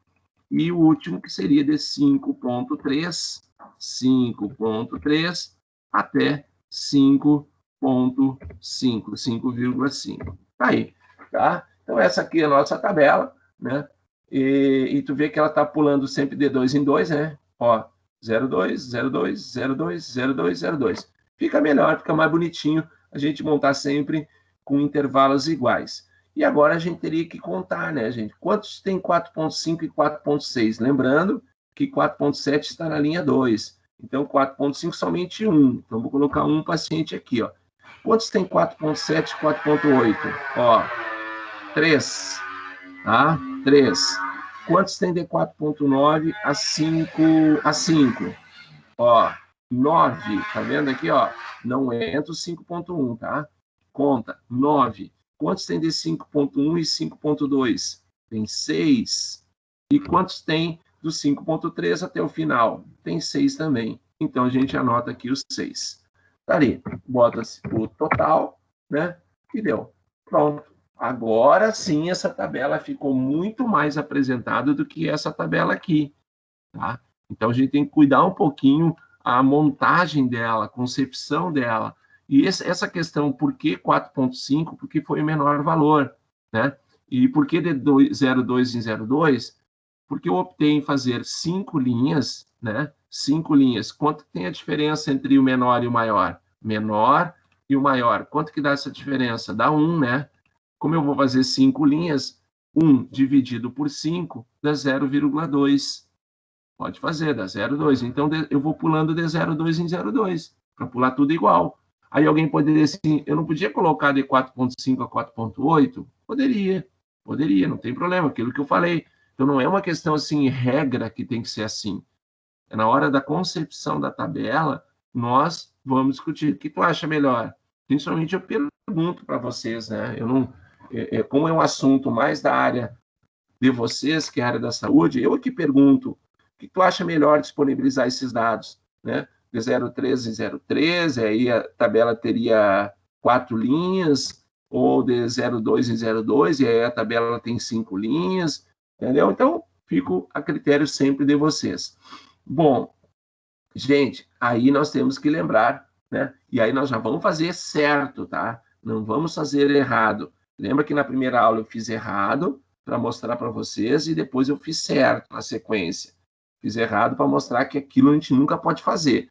E o último que seria de 5,3 até 5,5, 5,5. Tá aí, tá? Então, essa aqui é a nossa tabela, né? E tu vê que ela tá pulando sempre de 2 em 2, né? Ó, 0,2, 0,2, 0,2, 0,2, 0,2. Fica melhor, fica mais bonitinho a gente montar sempre com intervalos iguais. E agora a gente teria que contar, né, gente? Quantos tem 4.5 e 4.6? Lembrando que 4.7 está na linha 2. Então, 4.5 somente 1. Então, vou colocar um paciente aqui, ó. Quantos tem 4.7 e 4.8? Ó, 3. Tá? 3. Quantos tem de 4.9 a 5? Ó, 9. Tá vendo aqui, ó? Não entra o 5.1, tá? Conta, 9. Quantos tem de 5.1 e 5.2? Tem 6. E quantos tem do 5.3 até o final? Tem 6 também. Então, a gente anota aqui os 6. Tá ali. Bota-se o total, né? E deu. Pronto. Agora sim, essa tabela ficou muito mais apresentada do que essa tabela aqui, tá? Então, a gente tem que cuidar um pouquinho a montagem dela, a concepção dela. E essa questão, por que 4.5? Porque foi o menor valor, né? E por que de 0,2 em 0,2? Porque eu optei em fazer 5 linhas, né? 5 linhas. Quanto tem a diferença entre o menor e o maior? Menor e o maior. Quanto que dá essa diferença? Dá 1, né? Como eu vou fazer 5 linhas, 1 dividido por 5 dá 0,2. Pode fazer, dá 0,2. Então, eu vou pulando de 0,2 em 0,2, para pular tudo igual. Aí alguém poderia dizer assim, eu não podia colocar de 4.5 a 4.8? Poderia, não tem problema, aquilo que eu falei. Então, não é uma questão assim, regra que tem que ser assim. É na hora da concepção da tabela, nós vamos discutir. O que tu acha melhor? Principalmente eu pergunto para vocês, né? Eu não, como é um assunto mais da área de vocês, que é a área da saúde, eu que pergunto, o que tu acha melhor disponibilizar esses dados, né? De 0,3 em 0,3, aí a tabela teria 4 linhas, ou de 0,2 em 0,2, e aí a tabela tem 5 linhas, entendeu? Então, fico a critério sempre de vocês. Bom, gente, aí nós temos que lembrar, né? E aí nós já vamos fazer certo, tá? Não vamos fazer errado. Lembra que na primeira aula eu fiz errado para mostrar para vocês e depois eu fiz certo na sequência. Fiz errado para mostrar que aquilo a gente nunca pode fazer.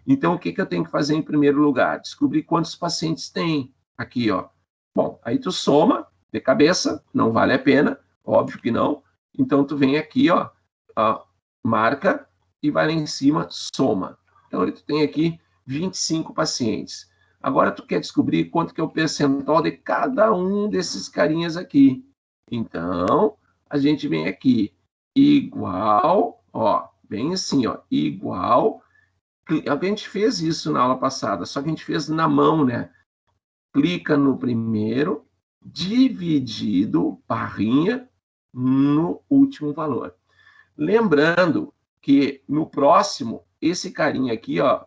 Então, o que eu tenho que fazer em primeiro lugar? Descobrir quantos pacientes tem aqui, ó. Bom, aí tu soma de cabeça, não vale a pena, óbvio que não. Então, tu vem aqui, ó marca e vai lá em cima, soma. Então, tu tem aqui 25 pacientes. Agora, tu quer descobrir quanto que é o percentual de cada um desses carinhas aqui. Então, a gente vem aqui, igual, ó, bem assim, ó, igual. A gente fez isso na aula passada, só que a gente fez na mão, né? Clica no primeiro, dividido, barrinha, no último valor. Lembrando que no próximo, esse carinha aqui, ó,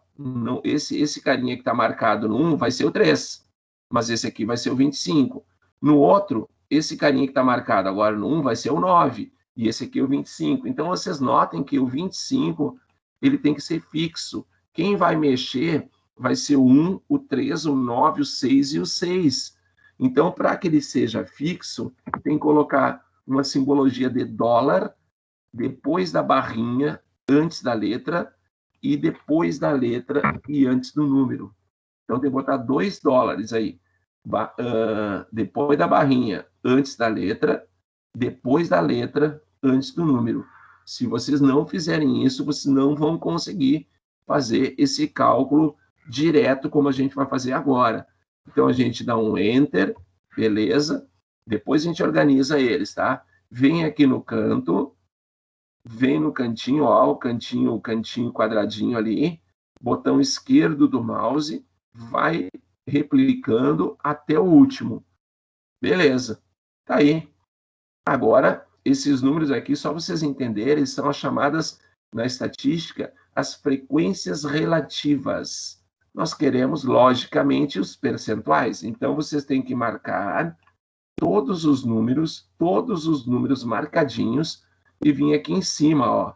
esse carinha que está marcado no 1 vai ser o 3, mas esse aqui vai ser o 25. No outro, esse carinha que está marcado agora no 1 vai ser o 9, e esse aqui é o 25. Então, vocês notem que o 25, ele tem que ser fixo. Quem vai mexer vai ser o 1, o 3, o 9, o 6 e o 6. Então, para que ele seja fixo, tem que colocar uma simbologia de dólar depois da barrinha, antes da letra, e depois da letra e antes do número. Então, tem que botar $2 aí. Depois da barrinha, antes da letra, depois da letra, antes do número. Se vocês não fizerem isso, vocês não vão conseguir fazer esse cálculo direto como a gente vai fazer agora. Então, a gente dá um Enter, beleza? Depois a gente organiza eles, tá? Vem aqui no canto, vem no cantinho, ó, o cantinho quadradinho ali, botão esquerdo do mouse, vai replicando até o último. Beleza. Tá aí. Agora, esses números aqui, só vocês entenderem, são as chamadas, na estatística, as frequências relativas. Nós queremos, logicamente, os percentuais. Então, vocês têm que marcar todos os números marcadinhos, e vir aqui em cima, ó,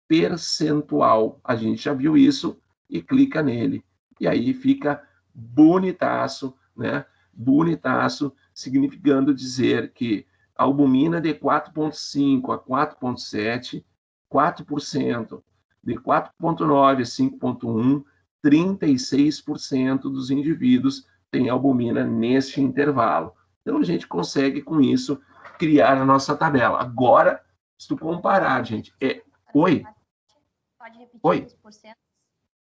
percentual. A gente já viu isso, e clica nele. E aí fica bonitaço, né? Bonitaço, significando dizer que a albumina de 4,5 a 4,7, 4%, de 4,9 a 5,1, 36% dos indivíduos têm albumina neste intervalo. Então, a gente consegue, com isso, criar a nossa tabela. Agora, se tu comparar, gente... Oi? Pode repetir Oi? os porcentos?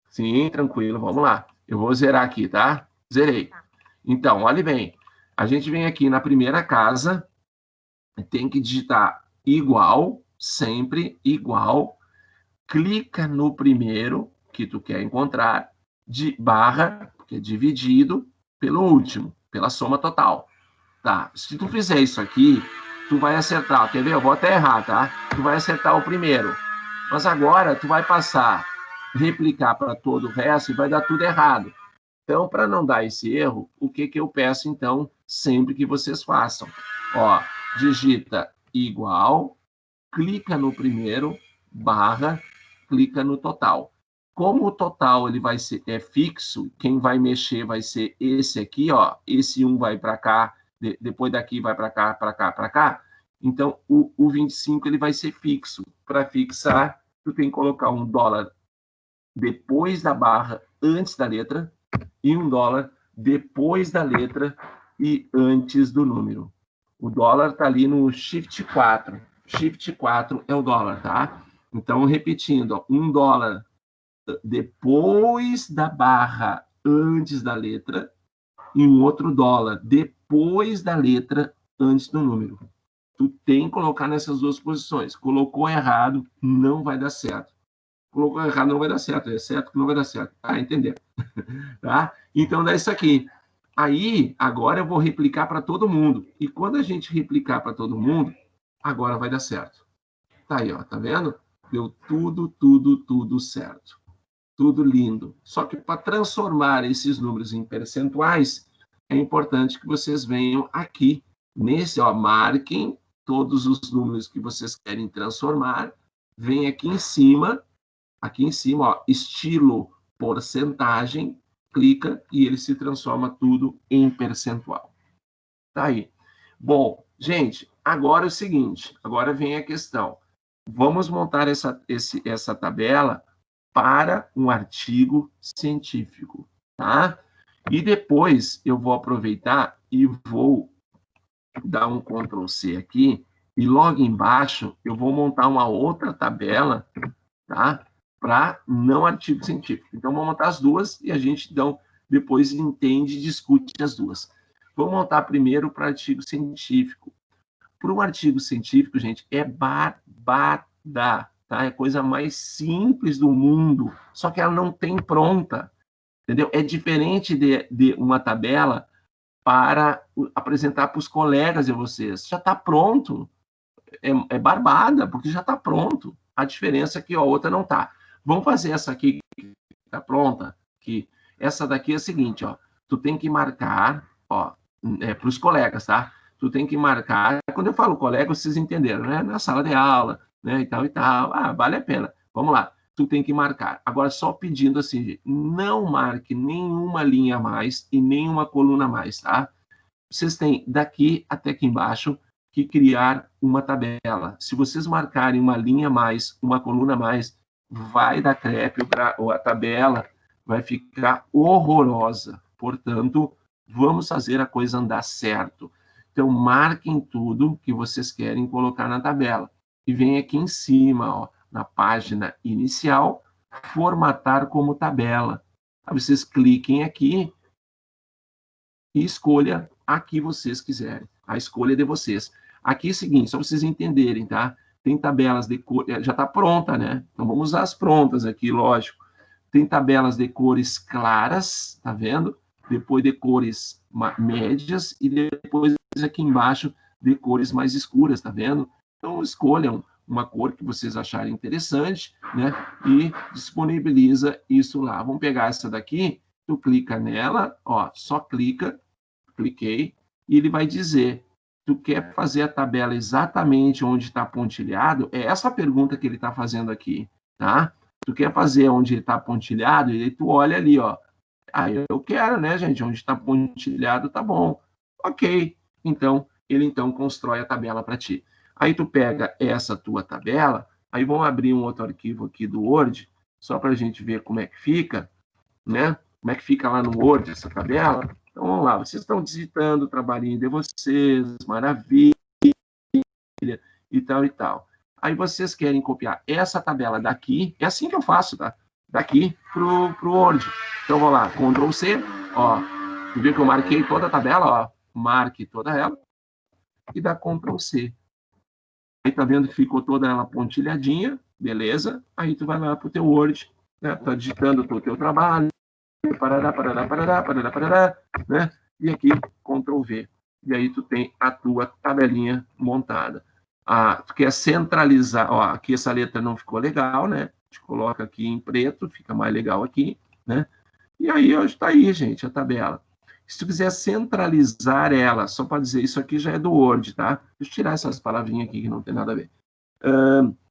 Sim, tranquilo, vamos lá. Eu vou zerar aqui, tá? Zerei. Então, olhe bem. A gente vem aqui na primeira casa, tem que digitar igual, sempre igual, clica no primeiro que tu quer encontrar, de barra, que é dividido, pelo último, pela soma total. Tá, se tu fizer isso aqui, tu vai acertar, quer ver? Eu vou até errar, tá? Tu vai acertar o primeiro. Mas agora tu vai passar, replicar para todo o resto e vai dar tudo errado. Então, para não dar esse erro, o que eu peço, então, sempre que vocês façam? Ó, digita igual, clica no primeiro, barra, clica no total. Como o total ele vai ser fixo, quem vai mexer vai ser esse aqui, ó. Esse 1 vai para cá, depois daqui vai para cá, para cá, para cá. Então, o 25 ele vai ser fixo. Para fixar, tu tem que colocar $1 depois da barra, antes da letra, e $1 depois da letra e antes do número. O dólar está ali no Shift 4. Shift 4 é o dólar, tá? Então, repetindo, ó, $1 depois da barra, antes da letra, e um outro dólar depois da letra, antes do número. Tu tem que colocar nessas duas posições. Colocou errado, não vai dar certo. Colocou errado, não vai dar certo. É certo que não vai dar certo. Tá? Entendeu? Tá? Então, dá isso aqui. Aí, agora eu vou replicar para todo mundo. E quando a gente replicar para todo mundo, agora vai dar certo. Tá aí, ó. Tá vendo? Deu tudo certo. Tudo lindo. Só que para transformar esses números em percentuais, é importante que vocês venham aqui, nesse, ó, marquem todos os números que vocês querem transformar, vem aqui em cima, ó, estilo porcentagem, clica e ele se transforma tudo em percentual. Tá aí. Bom, gente, agora é o seguinte, agora vem a questão. Vamos montar essa tabela para um artigo científico, tá? E depois eu vou aproveitar e vou dar um Ctrl+C aqui, e logo embaixo eu vou montar uma outra tabela, tá? Para não artigo científico. Então, vou montar as duas e a gente, então, depois entende e discute as duas. Vou montar primeiro para artigo científico. Para um artigo científico, gente, é barbada, tá? É a coisa mais simples do mundo, só que ela não tem pronta, entendeu? É diferente de uma tabela para apresentar para os colegas de vocês. Já está pronto. É barbada, porque já está pronto. A diferença é que a outra não está. Vamos fazer essa aqui que está pronta. Que essa daqui é a seguinte, ó. Tu tem que marcar, ó, para os colegas, tá? Tu tem que marcar. Quando eu falo colega, vocês entenderam, né? Na sala de aula, né? E tal e tal. Ah, vale a pena. Vamos lá. Tu tem que marcar. Agora, só pedindo assim, gente, não marque nenhuma linha a mais e nenhuma coluna a mais, tá? Vocês têm daqui até aqui embaixo que criar uma tabela. Se vocês marcarem uma linha a mais, uma coluna a mais, vai dar crepe, ou a tabela vai ficar horrorosa. Portanto, vamos fazer a coisa andar certo. Então, marquem tudo que vocês querem colocar na tabela. E vem aqui em cima, ó, na página inicial, formatar como tabela. Aí vocês cliquem aqui e escolha a que vocês quiserem. A escolha é de vocês. Aqui é o seguinte, só para vocês entenderem, tá? Tem tabelas de cor, já está pronta, né? Então, vamos usar as prontas aqui, lógico. Tem tabelas de cores claras, tá vendo? Depois de cores médias e depois aqui embaixo de cores mais escuras, tá vendo? Então, escolham uma cor que vocês acharem interessante, né? E disponibiliza isso lá. Vamos pegar essa daqui, tu clica nela, ó, só clica, cliquei, e ele vai dizer, tu quer fazer a tabela exatamente onde está pontilhado? É essa a pergunta que ele está fazendo aqui, tá? Tu quer fazer onde está pontilhado? E aí tu olha ali, ó. Ah, eu quero, né, gente? Onde está pontilhado, tá bom. Ok. Então, ele então constrói a tabela para ti. Aí tu pega essa tua tabela, aí vamos abrir um outro arquivo aqui do Word, só para a gente ver como é que fica, né? Como é que fica lá no Word essa tabela. Então, vamos lá. Vocês estão digitando o trabalhinho de vocês, maravilha, e tal, e tal. Aí vocês querem copiar essa tabela daqui, é assim que eu faço, tá? Daqui pro Word. Então, vou lá, Ctrl C, ó, viu que eu marquei toda a tabela, ó, marque toda ela, e dá Ctrl C. Aí tá vendo que ficou toda ela pontilhadinha, beleza? Aí tu vai lá pro teu Word, né? Tá digitando o teu trabalho, parará, parará, parará, parará, parará, né? E aqui, Ctrl V. E aí tu tem a tua tabelinha montada. Ah, tu quer centralizar, ó, aqui essa letra não ficou legal, né? A gente coloca aqui em preto, fica mais legal aqui, né? E aí, está aí, gente, a tabela. Se tu quiser centralizar ela, só para dizer, isso aqui já é do Word, tá? Deixa eu tirar essas palavrinhas aqui que não tem nada a ver.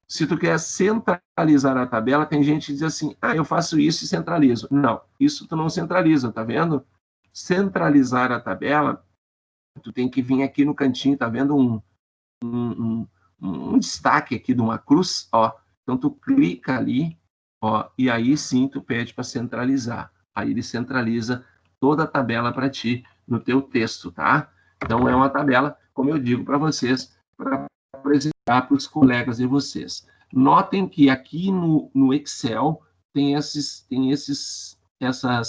Se tu quer centralizar a tabela, tem gente que diz assim, ah, eu faço isso e centralizo. Não, isso tu não centraliza, tá vendo? Centralizar a tabela, tu tem que vir aqui no cantinho, tá vendo um destaque aqui de uma cruz, ó. Então tu clica ali, ó, e aí sim tu pede para centralizar. Aí ele centraliza toda a tabela para ti no teu texto, tá? Então é uma tabela, como eu digo para vocês, para apresentar para os colegas de vocês. Notem que aqui no Excel tem essas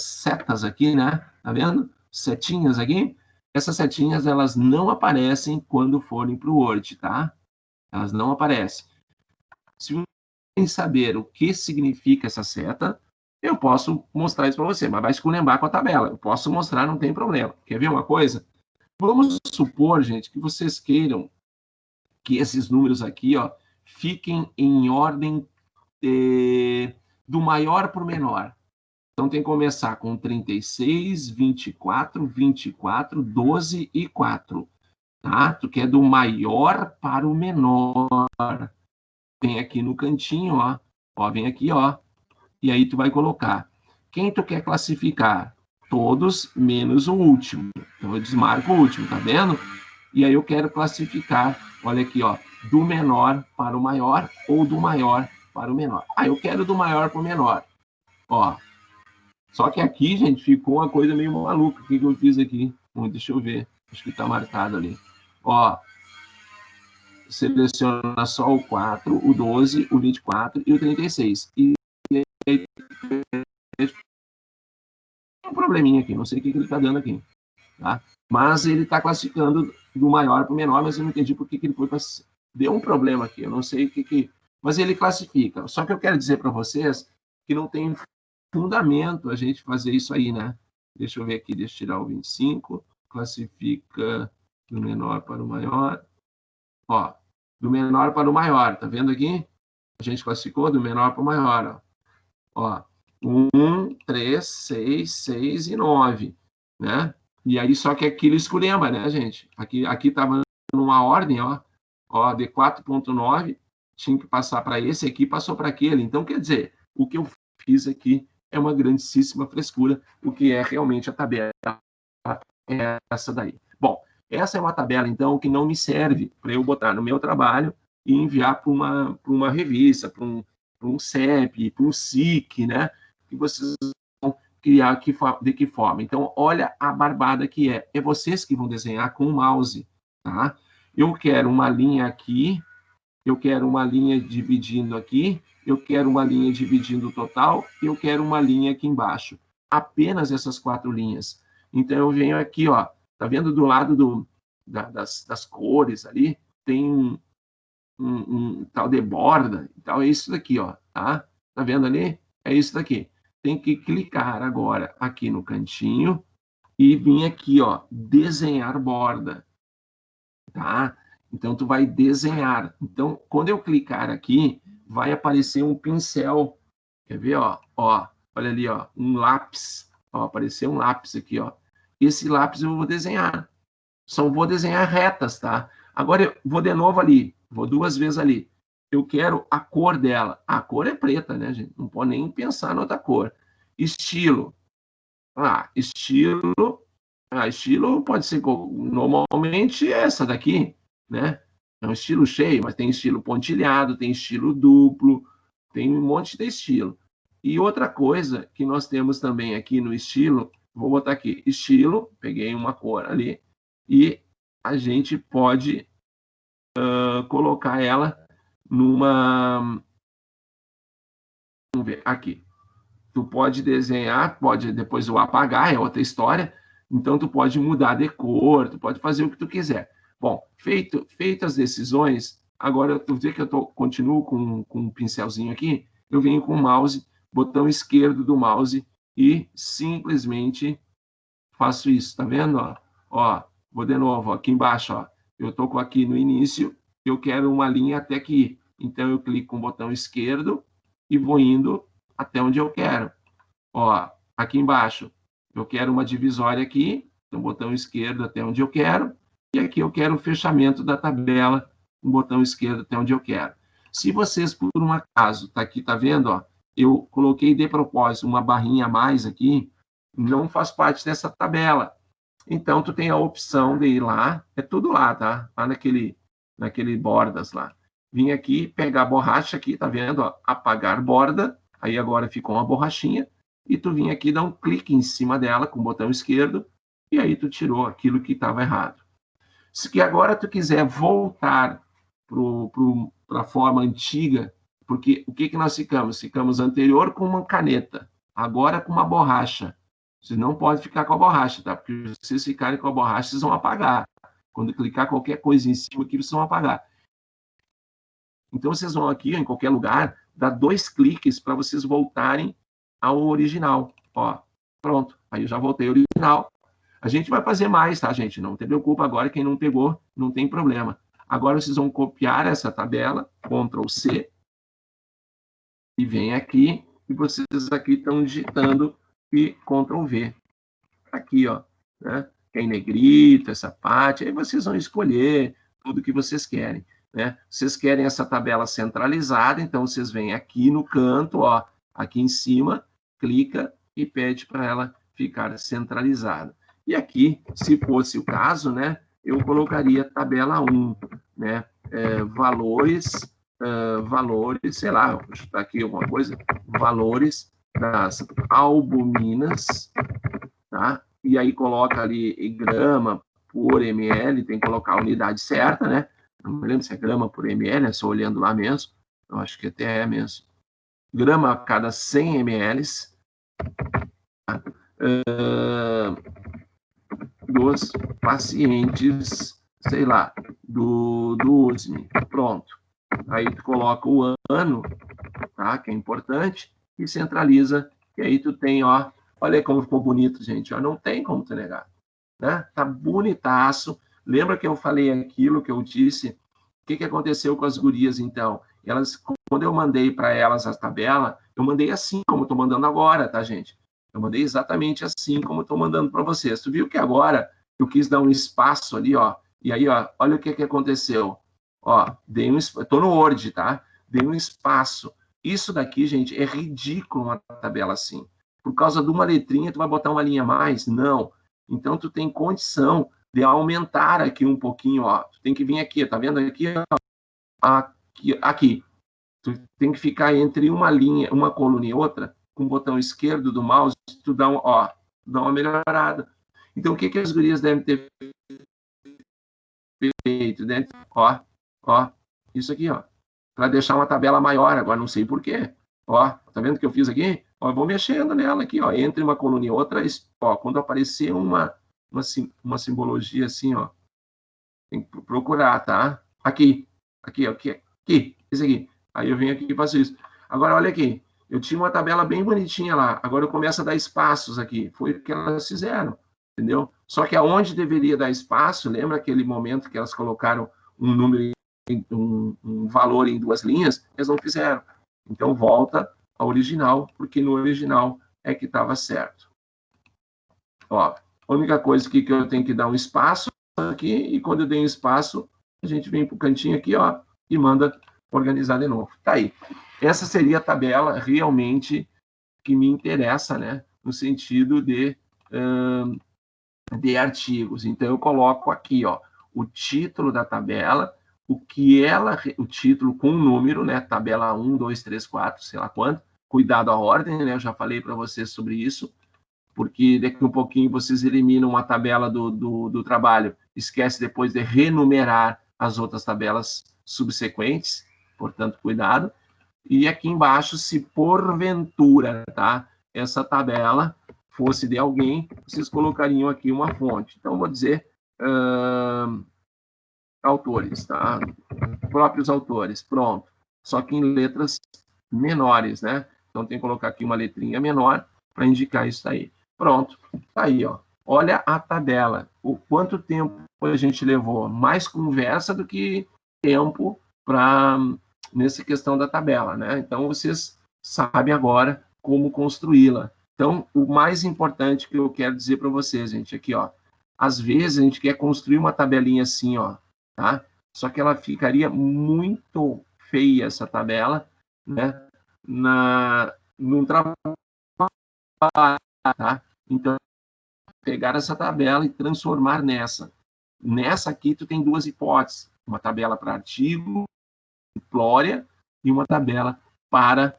setas aqui, né? Tá vendo? Setinhas aqui. Essas setinhas, elas não aparecem quando forem para o Word, tá? Elas não aparecem. Se você quer saber o que significa essa seta, eu posso mostrar isso para você, mas vai esculhambar com a tabela. Eu posso mostrar, não tem problema. Quer ver uma coisa? Vamos supor, gente, que vocês queiram que esses números aqui, ó, fiquem em ordem do maior para o menor. Então, tem que começar com 36, 24, 24, 12 e 4. Tá? Tu quer do maior para o menor. Vem aqui no cantinho, ó. Ó, vem aqui, ó. E aí tu vai colocar. Quem tu quer classificar? Todos menos o último. Então, eu desmarco o último, tá vendo? E aí eu quero classificar, olha aqui, ó, do menor para o maior ou do maior para o menor. Ah, eu quero do maior para o menor. Ó, só que aqui, gente, ficou uma coisa meio maluca. O que eu fiz aqui? Deixa eu ver. Acho que está marcado ali. Ó, seleciona só o 4, o 12, o 24 e o 36. E aí, tem um probleminha aqui. Não sei o que ele está dando aqui. Tá? Mas ele está classificando do maior para o menor, mas eu não entendi por que ele foi para... Deu um problema aqui. Eu não sei o que... Mas ele classifica. Só que eu quero dizer para vocês que não tem fundamento a gente fazer isso aí, né? Deixa eu ver aqui, deixa eu tirar o 25, classifica do menor para o maior. Ó, do menor para o maior, tá vendo aqui? A gente classificou do menor para o maior, ó. 1, 3, 6, 6 e 9, né? E aí, só que aquilo esculhamba, né, gente? Aqui tava numa ordem, ó, de 4.9, tinha que passar para esse aqui, passou para aquele. Então, quer dizer, o que eu fiz aqui é uma grandíssima frescura, o que é realmente a tabela é essa daí. Bom, essa é uma tabela, então, que não me serve para eu botar no meu trabalho e enviar para uma revista, para um CEP, para um SIC, né? Que vocês vão criar de que forma. Então, olha a barbada que é. É vocês que vão desenhar com o mouse, tá? Eu quero uma linha aqui, eu quero uma linha dividindo aqui, eu quero uma linha dividindo o total, eu quero uma linha aqui embaixo. Apenas essas 4 linhas. Então, eu venho aqui, ó, tá vendo do lado das cores ali? Tem um tal de borda, então é isso daqui, ó, tá? Tá vendo ali? É isso daqui. tem que clicar agora aqui no cantinho e vir aqui, ó, desenhar borda, tá? Então, tu vai desenhar. Então, quando eu clicar aqui, vai aparecer um pincel. Quer ver, ó? Ó, olha ali, ó, um lápis. Ó, apareceu um lápis aqui, ó. Esse lápis eu vou desenhar. Só vou desenhar retas, tá? Agora eu vou de novo ali. Vou 2 vezes ali. Eu quero a cor dela. A cor é preta, né, gente? Não pode nem pensar em outra cor. Estilo. Estilo. Estilo pode ser normalmente essa daqui, né? É um estilo cheio, mas tem estilo pontilhado, tem estilo duplo, tem um monte de estilo. E outra coisa que nós temos também aqui no estilo, vou botar aqui, estilo, peguei uma cor ali, e a gente pode colocar ela numa... Vamos ver, aqui. Tu pode desenhar, pode depois eu apagar, é outra história. Então, tu pode mudar de cor, tu pode fazer o que tu quiser. Bom, feitas as decisões, agora tu vê que eu continuo com um pincelzinho aqui, eu venho com o mouse, botão esquerdo do mouse e simplesmente faço isso, tá vendo? Ó, vou de novo, ó, aqui embaixo, ó, eu tô aqui no início, eu quero uma linha até aqui. Então, eu clico com o botão esquerdo e vou indo até onde eu quero. Ó, aqui embaixo, eu quero uma divisória aqui, então botão esquerdo até onde eu quero, e aqui eu quero o fechamento da tabela, um botão esquerdo até onde eu quero. Se vocês, por um acaso, tá aqui, tá vendo, ó, eu coloquei de propósito uma barrinha a mais aqui, não faz parte dessa tabela. Então, tu tem a opção de ir lá, é tudo lá, tá? Lá naquele bordas lá. Vim aqui, pegar a borracha aqui, tá vendo, ó, apagar borda, aí agora ficou uma borrachinha, e tu vinha aqui dar um clique em cima dela com o botão esquerdo, e aí tu tirou aquilo que estava errado. Se agora tu quiser voltar para a forma antiga, porque o que nós ficamos? Ficamos anterior com uma caneta, agora com uma borracha. Você não pode ficar com a borracha, tá? Porque se vocês ficarem com a borracha, vocês vão apagar. Quando clicar qualquer coisa em cima aqui, vocês vão apagar. Então, vocês vão aqui, em qualquer lugar, dar 2 cliques para vocês voltarem ao original. Ó, pronto. Aí eu já voltei ao original. A gente vai fazer mais, tá, gente? Não te preocupa agora, quem não pegou, não tem problema. Agora vocês vão copiar essa tabela, Ctrl C, e vem aqui, e vocês aqui estão digitando e Ctrl V. Aqui, ó, né? Que é em negrito, essa parte, aí vocês vão escolher tudo que vocês querem. Né? Vocês querem essa tabela centralizada, então vocês vêm aqui no canto, ó, aqui em cima, clica e pede para ela ficar centralizada. E aqui, se fosse o caso, né, eu colocaria tabela 1, né, valores, sei lá, vou chutar aqui alguma coisa, valores das albuminas, tá? E aí coloca ali grama por ml, tem que colocar a unidade certa, né? Não me lembro se é grama por ml, né? Só olhando lá mesmo. Eu acho que até é mesmo. Grama a cada 100 ml. Tá? Dos pacientes, sei lá, do USM. Pronto. Aí tu coloca o ano, tá? Que é importante, e centraliza. E aí tu tem, ó, olha como ficou bonito, gente. Ó, não tem como tu negar. Né? Tá bonitaço. Lembra que eu falei aquilo que eu disse? O que aconteceu com as gurias, então? Elas, quando eu mandei para elas a tabela, eu mandei assim como estou mandando agora, tá, gente? Eu mandei exatamente assim como estou mandando para vocês. Tu viu que agora eu quis dar um espaço ali, ó. E aí, ó, olha o que aconteceu. Ó, estou no Word, tá? Dei um espaço. Isso daqui, gente, é ridículo uma tabela assim. Por causa de uma letrinha, tu vai botar uma linha a mais? Não. Então, tu tem condição de aumentar aqui um pouquinho, ó. Tu tem que vir aqui, tá vendo aqui? Ó, aqui. Tu tem que ficar entre uma linha, uma coluna e outra, com o botão esquerdo do mouse, tu dá, dá uma melhorada. Então, o que as gurias devem ter feito? Né? Ó, isso aqui, ó. Para deixar uma tabela maior, agora não sei por quê. Ó, tá vendo o que eu fiz aqui? Ó, eu vou mexendo nela aqui, ó, entre uma coluna e outra, ó, quando aparecer uma simbologia assim, ó, tem que procurar, tá? Aqui, esse aqui. Aí eu venho aqui e faço isso. Agora, olha aqui, eu tinha uma tabela bem bonitinha lá, agora eu começo a dar espaços aqui. Foi o que elas fizeram, entendeu? Só que aonde deveria dar espaço, lembra aquele momento que elas colocaram um número, um valor em 2 linhas? Eles não fizeram. Então, volta ao original, porque no original é que estava certo. Ó, a única coisa aqui que eu tenho que dar um espaço aqui, e quando eu dei um espaço, a gente vem para o cantinho aqui, ó, e manda organizar de novo. Tá aí. Essa seria a tabela realmente que me interessa, né? No sentido de artigos. Então, eu coloco aqui, ó, o título da tabela, o título com o número, né? Tabela 1, 2, 3, 4, sei lá quanto. Cuidado à ordem, né? Eu já falei para vocês sobre isso, porque daqui a um pouquinho vocês eliminam uma tabela do trabalho, esquece depois de renumerar as outras tabelas subsequentes, portanto, cuidado. E aqui embaixo, se porventura, tá, essa tabela fosse de alguém, vocês colocariam aqui uma fonte. Então, vou dizer autores, tá? Próprios autores, pronto. Só que em letras menores, né? Então, tem que colocar aqui uma letrinha menor para indicar isso aí. Pronto, tá aí, ó. Olha a tabela. O quanto tempo a gente levou? Mais conversa do que tempo para nessa questão da tabela, né? Então, vocês sabem agora como construí-la. Então, o mais importante que eu quero dizer para vocês, gente, aqui, ó. Às vezes, a gente quer construir uma tabelinha assim, ó, tá? Só que ela ficaria muito feia, essa tabela, né? Num trabalho, tá? Então, pegar essa tabela e transformar nessa. Nessa aqui, tu tem 2 hipóteses. Uma tabela para artigo, simplória, e uma tabela para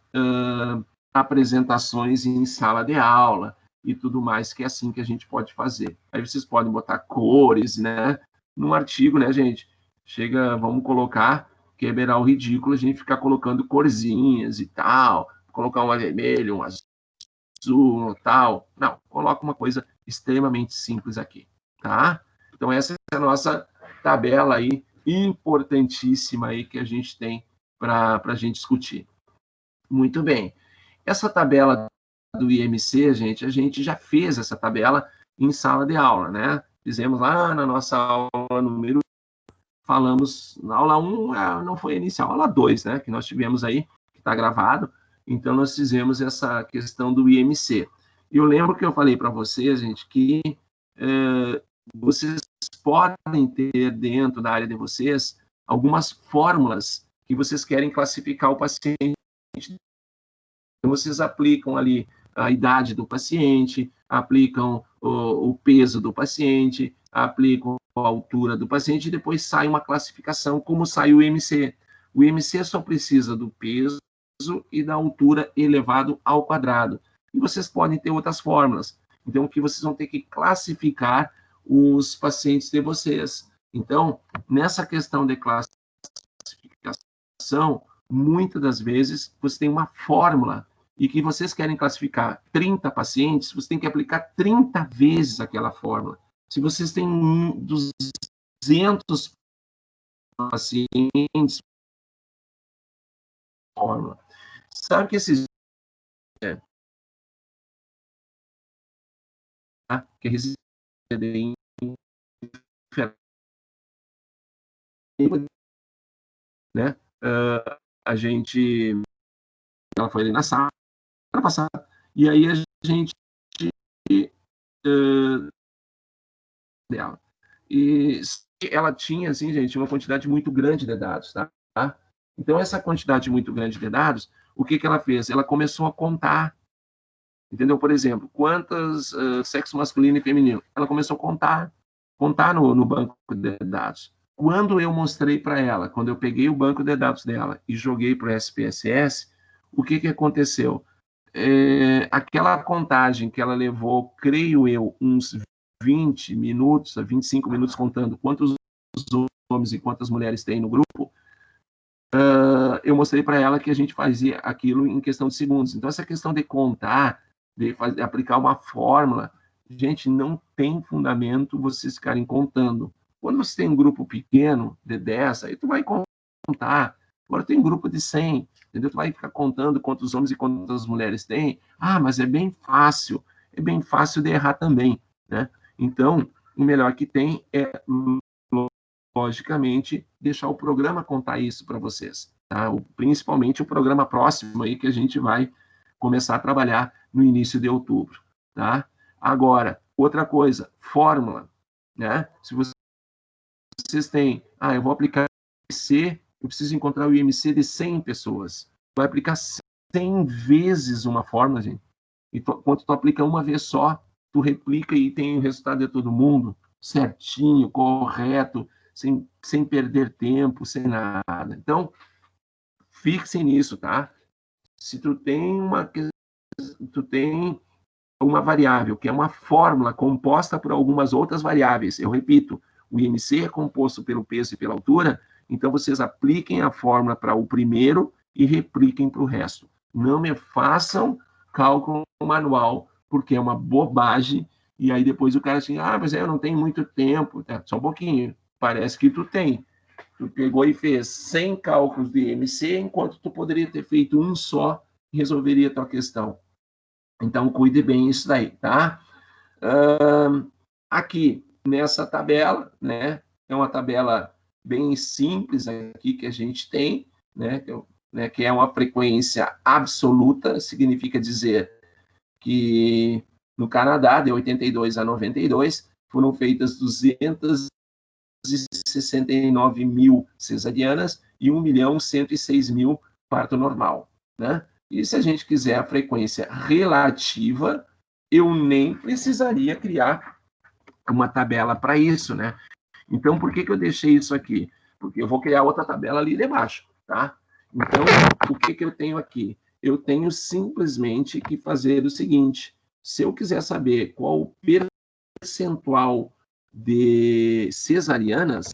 apresentações em sala de aula e tudo mais, que é assim que a gente pode fazer. Aí vocês podem botar cores, né? Num artigo, né, gente? Chega, vamos colocar, que é beirar o ridículo, a gente ficar colocando corzinhas e tal, colocar um vermelho, um azul, tal. Não, coloca uma coisa extremamente simples aqui, tá? Então, essa é a nossa tabela aí, importantíssima aí, que a gente tem para a gente discutir. Muito bem. Essa tabela do IMC, gente, a gente já fez essa tabela em sala de aula, né? Fizemos lá na nossa aula número, falamos, na aula 1, não foi inicial, aula 2, né? Que nós tivemos aí, que está gravado. Então, nós fizemos essa questão do IMC. Eu lembro que eu falei para vocês, gente, que vocês podem ter dentro da área de vocês algumas fórmulas que vocês querem classificar o paciente. Então, vocês aplicam ali a idade do paciente, aplicam o peso do paciente, aplicam a altura do paciente e depois sai uma classificação, como sai o IMC. O IMC só precisa do peso e da altura elevado ao quadrado. E vocês podem ter outras fórmulas. Então, o que vocês vão ter que classificar os pacientes de vocês. Então, nessa questão de classificação, muitas das vezes, você tem uma fórmula e que vocês querem classificar 30 pacientes, você tem que aplicar 30 vezes aquela fórmula. Se vocês têm 200 pacientes, fórmula. Sabe que esses... que residem né? A gente... Ela foi ali na sala passada, e aí a gente... dela. E ela tinha, assim, gente, uma quantidade muito grande de dados, tá? Então, essa quantidade muito grande de dados, o que ela fez? Ela começou a contar, entendeu? Por exemplo, quantas sexo masculino e feminino? Ela começou a contar no banco de dados. Quando eu mostrei para ela, quando eu peguei o banco de dados dela e joguei para o SPSS, o que aconteceu? Aquela contagem que ela levou, creio eu, uns 20 minutos, a 25 minutos, contando quantos homens e quantas mulheres tem no grupo, eu mostrei para ela que a gente fazia aquilo em questão de segundos. Então, essa questão de contar, de aplicar uma fórmula, gente, não tem fundamento vocês ficarem contando. Quando você tem um grupo pequeno, de 10, aí tu vai contar Agora tem um grupo de 100, entendeu? Tu vai ficar contando quantos homens e quantas mulheres tem. Ah, mas é bem fácil de errar também, né? Então, o melhor que tem é, logicamente, deixar o programa contar isso para vocês, tá? Principalmente o programa próximo aí que a gente vai começar a trabalhar no início de outubro, tá? Agora, outra coisa, fórmula, né? Se vocês têm, eu vou aplicar IMC, eu preciso encontrar o IMC de 100 pessoas. Vai aplicar 100 vezes uma fórmula, gente. E quando tu aplica uma vez só, tu replica e tem o resultado de todo mundo, certinho, correto, sem perder tempo, sem nada. Então, fixe nisso, tá? Se tu tem uma variável, que é uma fórmula composta por algumas outras variáveis, eu repito, o IMC é composto pelo peso e pela altura, então vocês apliquem a fórmula para o primeiro e repliquem para o resto. Não me façam cálculo manual, porque é uma bobagem, e aí depois o cara assim, mas eu não tenho muito tempo, só um pouquinho, parece que tu tem. Tu pegou e fez 100 cálculos de IMC, enquanto tu poderia ter feito um só e resolveria a tua questão. Então, cuide bem isso daí, tá? Aqui, nessa tabela, né, é uma tabela bem simples aqui que a gente tem, né, que é uma frequência absoluta, significa dizer que no Canadá, de 82 a 92, foram feitas 269 mil cesarianas e 1.106.000 parto normal, né? E se a gente quiser a frequência relativa, eu nem precisaria criar uma tabela para isso, né? Então, por que eu deixei isso aqui? Porque eu vou criar outra tabela ali debaixo, tá? Então, o que eu tenho aqui? Eu tenho simplesmente que fazer o seguinte, se eu quiser saber qual o percentual de cesarianas,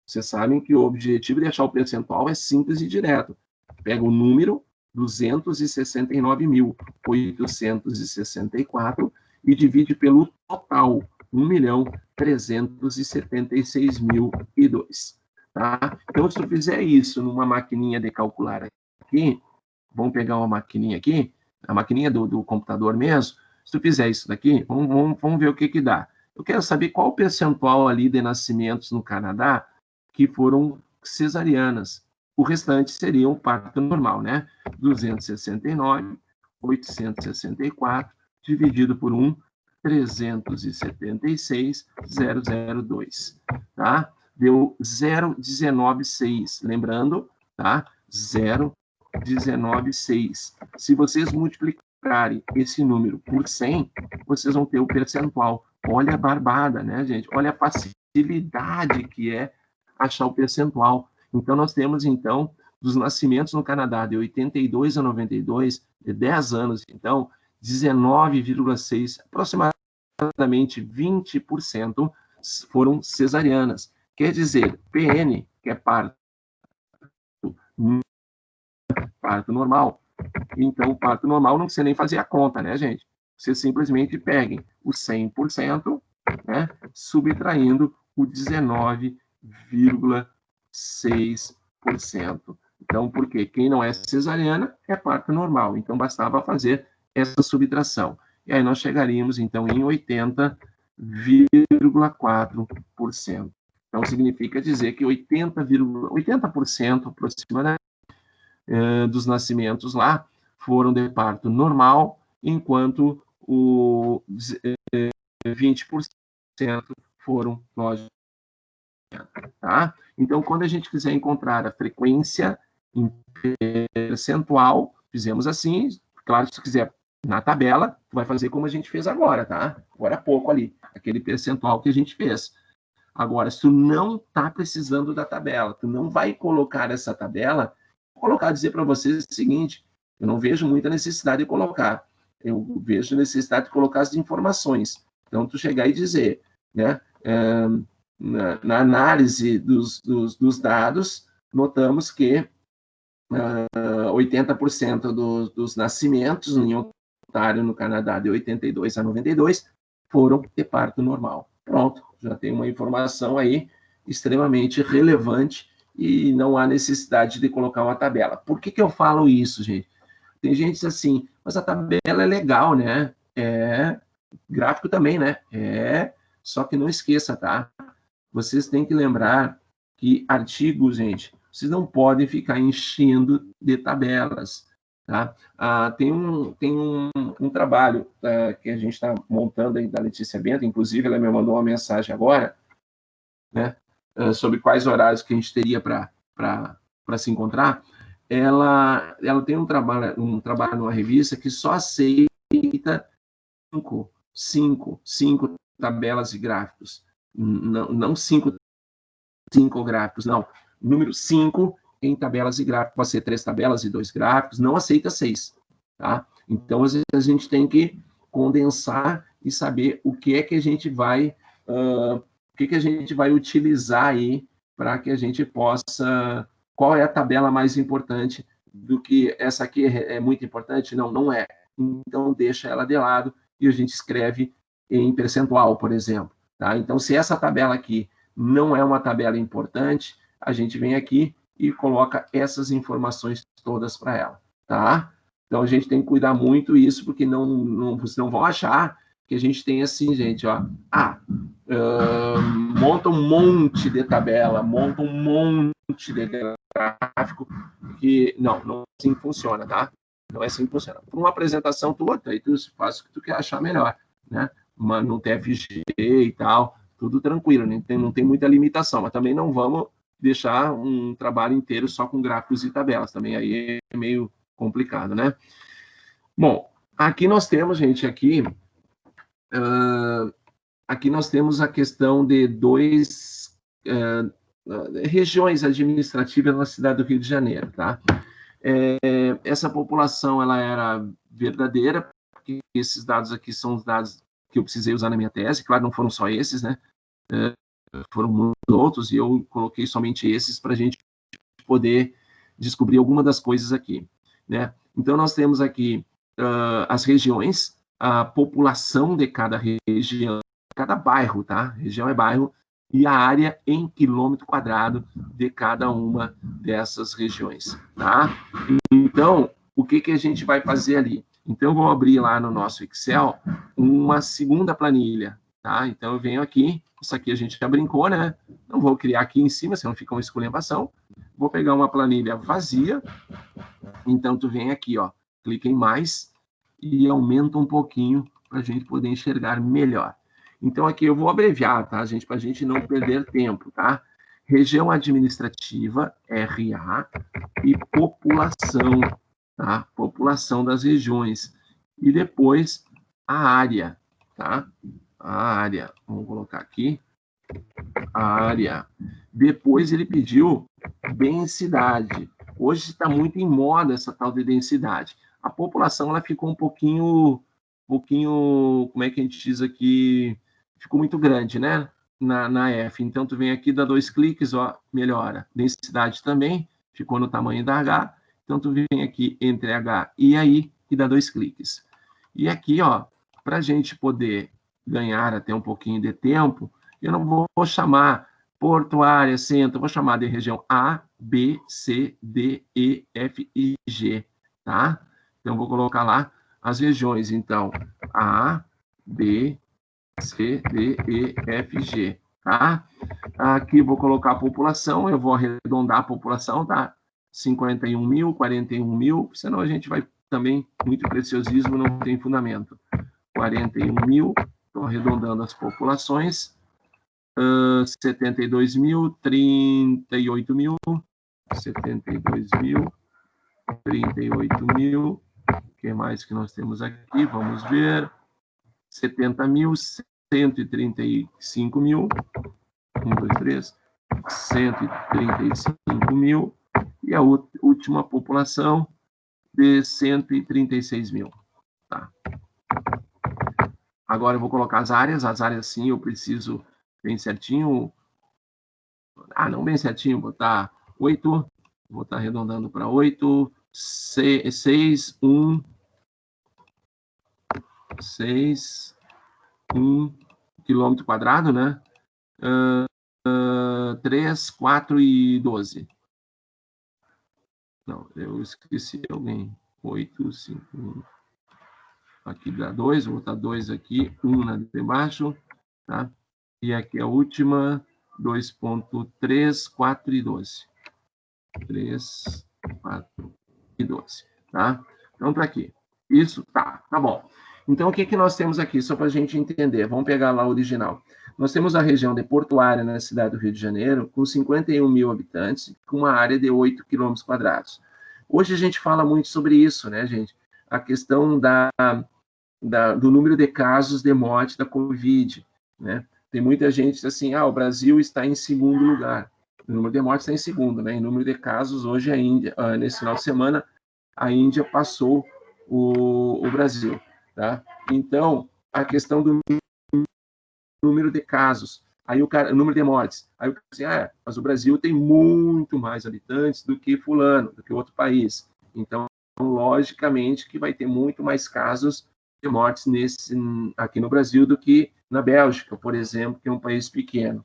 vocês sabem que o objetivo de achar o percentual é simples e direto. Pega o número 269.864 e divide pelo total, 1.376.002. Tá? Então, se tu fizer isso numa maquininha de calcular aqui, vamos pegar uma maquininha aqui, a maquininha do computador mesmo, se tu fizer isso daqui, vamos ver o que dá. Eu quero saber qual o percentual ali de nascimentos no Canadá que foram cesarianas. O restante seria um parto normal, né? 269.864 dividido por 376.002, tá? Deu 0,196, lembrando, tá? 0,196. Se vocês multiplicarem esse número por 100, vocês vão ter o percentual. Olha a barbada, né, gente? Olha a facilidade que é achar o percentual. Então, nós temos, então, dos nascimentos no Canadá de 82 a 92, de 10 anos, então, 19,6, aproximadamente 20% foram cesarianas. Quer dizer, PN, que é parto normal. Então, o parto normal não precisa nem fazer a conta, né, gente? Você simplesmente peguem o 100%, né, subtraindo o 19,6%. Então, porque quem não é cesariana é parto normal. Então, bastava fazer essa subtração. E aí nós chegaríamos, então, em 80,4%. Então, significa dizer que 80% aproximadamente dos nascimentos lá foram de parto normal, enquanto o 20% foram, lógico, tá? Então, quando a gente quiser encontrar a frequência em percentual, fizemos assim, claro, se quiser na tabela, vai fazer como a gente fez agora, tá? Agora há pouco ali, aquele percentual que a gente fez. Agora, se tu não está precisando da tabela, tu não vai colocar essa tabela, vou dizer para vocês o seguinte, eu não vejo muita necessidade de colocar, eu vejo necessidade de colocar as informações. Então, tu chegar e dizer, né, na análise dos dados, notamos que 80% dos nascimentos em Ontário, no Canadá, de 82 a 92, foram de parto normal. Pronto, já tem uma informação aí extremamente relevante e não há necessidade de colocar uma tabela. Por que eu falo isso, gente? Tem gente que diz assim, mas a tabela é legal, né? Gráfico também, né? Só que não esqueça, tá? Vocês têm que lembrar que artigos, gente, vocês não podem ficar enchendo de tabelas, tá? Tem um trabalho que a gente está montando aí da Letícia Bento, inclusive ela me mandou uma mensagem agora, né? Sobre quais horários que a gente teria para se encontrar. Ela tem um trabalho numa revista que só aceita cinco tabelas e gráficos. Não cinco gráficos, não. Número 5 em tabelas e gráficos. Pode ser 3 tabelas e 2 gráficos. Não aceita 6. Tá? Então, às vezes, a gente tem que condensar e saber o que é que a gente vai... o que a gente vai utilizar aí para que a gente possa... Qual é a tabela mais importante do que essa aqui é muito importante? Não, não é. Então, deixa ela de lado e a gente escreve em percentual, por exemplo. Tá? Então, se essa tabela aqui não é uma tabela importante, a gente vem aqui e coloca essas informações todas para ela. Tá? Então, a gente tem que cuidar muito isso, porque vocês não vão achar que a gente tem assim, gente, ó, monta um monte de tabela, monta um monte de gráfico, que não assim funciona, tá? Não é assim que funciona. Para uma apresentação tua, aí tu faz o que tu quer achar melhor, né? No TFG e tal, tudo tranquilo, não tem muita limitação, mas também não vamos deixar um trabalho inteiro só com gráficos e tabelas, também aí é meio complicado, né? Bom, aqui nós temos, gente, aqui nós temos a questão de regiões administrativas na cidade do Rio de Janeiro, tá? Essa população, ela era verdadeira, porque esses dados aqui são os dados que eu precisei usar na minha tese, claro, não foram só esses, né? Foram muitos outros, e eu coloquei somente esses para a gente poder descobrir alguma das coisas aqui, né? Então, nós temos aqui as regiões, a população de cada região, cada bairro, tá? Região é bairro, e a área em quilômetro quadrado de cada uma dessas regiões, tá? Então, o que a gente vai fazer ali? Então, eu vou abrir lá no nosso Excel uma segunda planilha, tá? Então, eu venho aqui, isso aqui a gente já brincou, né? Não vou criar aqui em cima, senão fica uma esculhambação. Vou pegar uma planilha vazia. Então, tu vem aqui, ó, clica em mais e aumenta um pouquinho para a gente poder enxergar melhor. Então, aqui eu vou abreviar, tá, gente? Para a gente não perder tempo, tá? Região administrativa, RA, e população, tá? População das regiões. E depois a área, tá? A área, vamos colocar aqui, a área. Depois ele pediu densidade. Hoje está muito em moda essa tal de densidade. A população, ela ficou um pouquinho, como é que a gente diz aqui, ficou muito grande, né? Na F. Então, tu vem aqui, dá 2 cliques, ó, melhora. Densidade também, ficou no tamanho da H. Então, tu vem aqui entre H e aí, e dá 2 cliques. E aqui, ó, para a gente poder ganhar até um pouquinho de tempo, eu não vou chamar portuária, centro, vou chamar de região A, B, C, D, E, F e G, tá? Então, vou colocar lá as regiões, então, A, B, C, D, E, F, G, tá? Aqui vou colocar a população, eu vou arredondar a população, tá? 51 mil, 41 mil, senão a gente vai também, muito preciosismo, não tem fundamento. 41 mil, estou arredondando as populações, 72 mil, 38 mil, 72 mil, 38 mil, o que mais que nós temos aqui? Vamos ver, 70 mil, 135 mil, 1, 2, 3, 135 mil, e a última população de 136 mil. Tá. Agora eu vou colocar as áreas sim, eu preciso bem certinho, não bem certinho, botar 8, vou estar arredondando para 8, 6, 1, 6, 1 quilômetro quadrado, né? 3, 4 e 12. Não, eu esqueci alguém. 8, 5, 1. Aqui dá 2, vou botar 2 aqui, 1 na de baixo, tá? E aqui a última, 2.3, 4 e 12. 3, 4 e 12, tá? Então, tá aqui. Isso, tá bom. Então, o que nós temos aqui, só para a gente entender? Vamos pegar lá o original. Nós temos a região de Portuária, na cidade do Rio de Janeiro, com 51 mil habitantes, com uma área de 8 quilômetros quadrados. Hoje a gente fala muito sobre isso, né, gente? A questão do número de casos de morte da Covid, né? Tem muita gente que diz assim, o Brasil está em segundo lugar. O número de mortes está em segundo, né? Em número de casos, hoje a Índia, nesse final de semana, a Índia passou o Brasil, tá? Então, a questão do número de casos, aí o número de mortes, aí o cara diz assim, mas o Brasil tem muito mais habitantes do que fulano, do que outro país. Então, logicamente que vai ter muito mais casos de mortes aqui no Brasil do que na Bélgica, por exemplo, que é um país pequeno.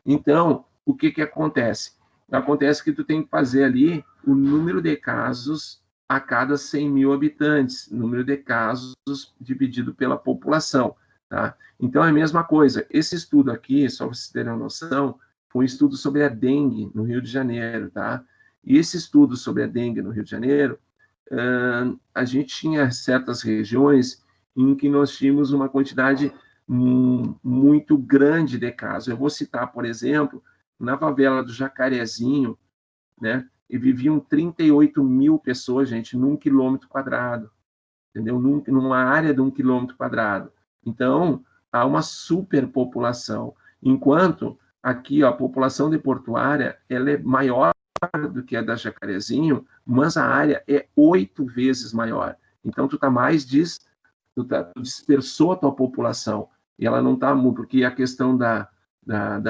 Então, o que acontece? Acontece que tu tem que fazer ali o número de casos a cada 100 mil habitantes, número de casos dividido pela população, tá? Então, é a mesma coisa. Esse estudo aqui, só para vocês terem uma noção, foi um estudo sobre a dengue no Rio de Janeiro, tá? E esse estudo sobre a dengue no Rio de Janeiro, a gente tinha certas regiões em que nós tínhamos uma quantidade muito grande de casos. Eu vou citar, por exemplo, na favela do Jacarezinho, né, e viviam 38 mil pessoas, gente, num quilômetro quadrado, entendeu? Numa área de 1 quilômetro quadrado. Então, há uma superpopulação. Enquanto aqui a população de Portuária ela é maior do que a da Jacarezinho, mas a área é 8 vezes maior. Então, tu dispersou a tua população. E ela não está muito, porque a questão da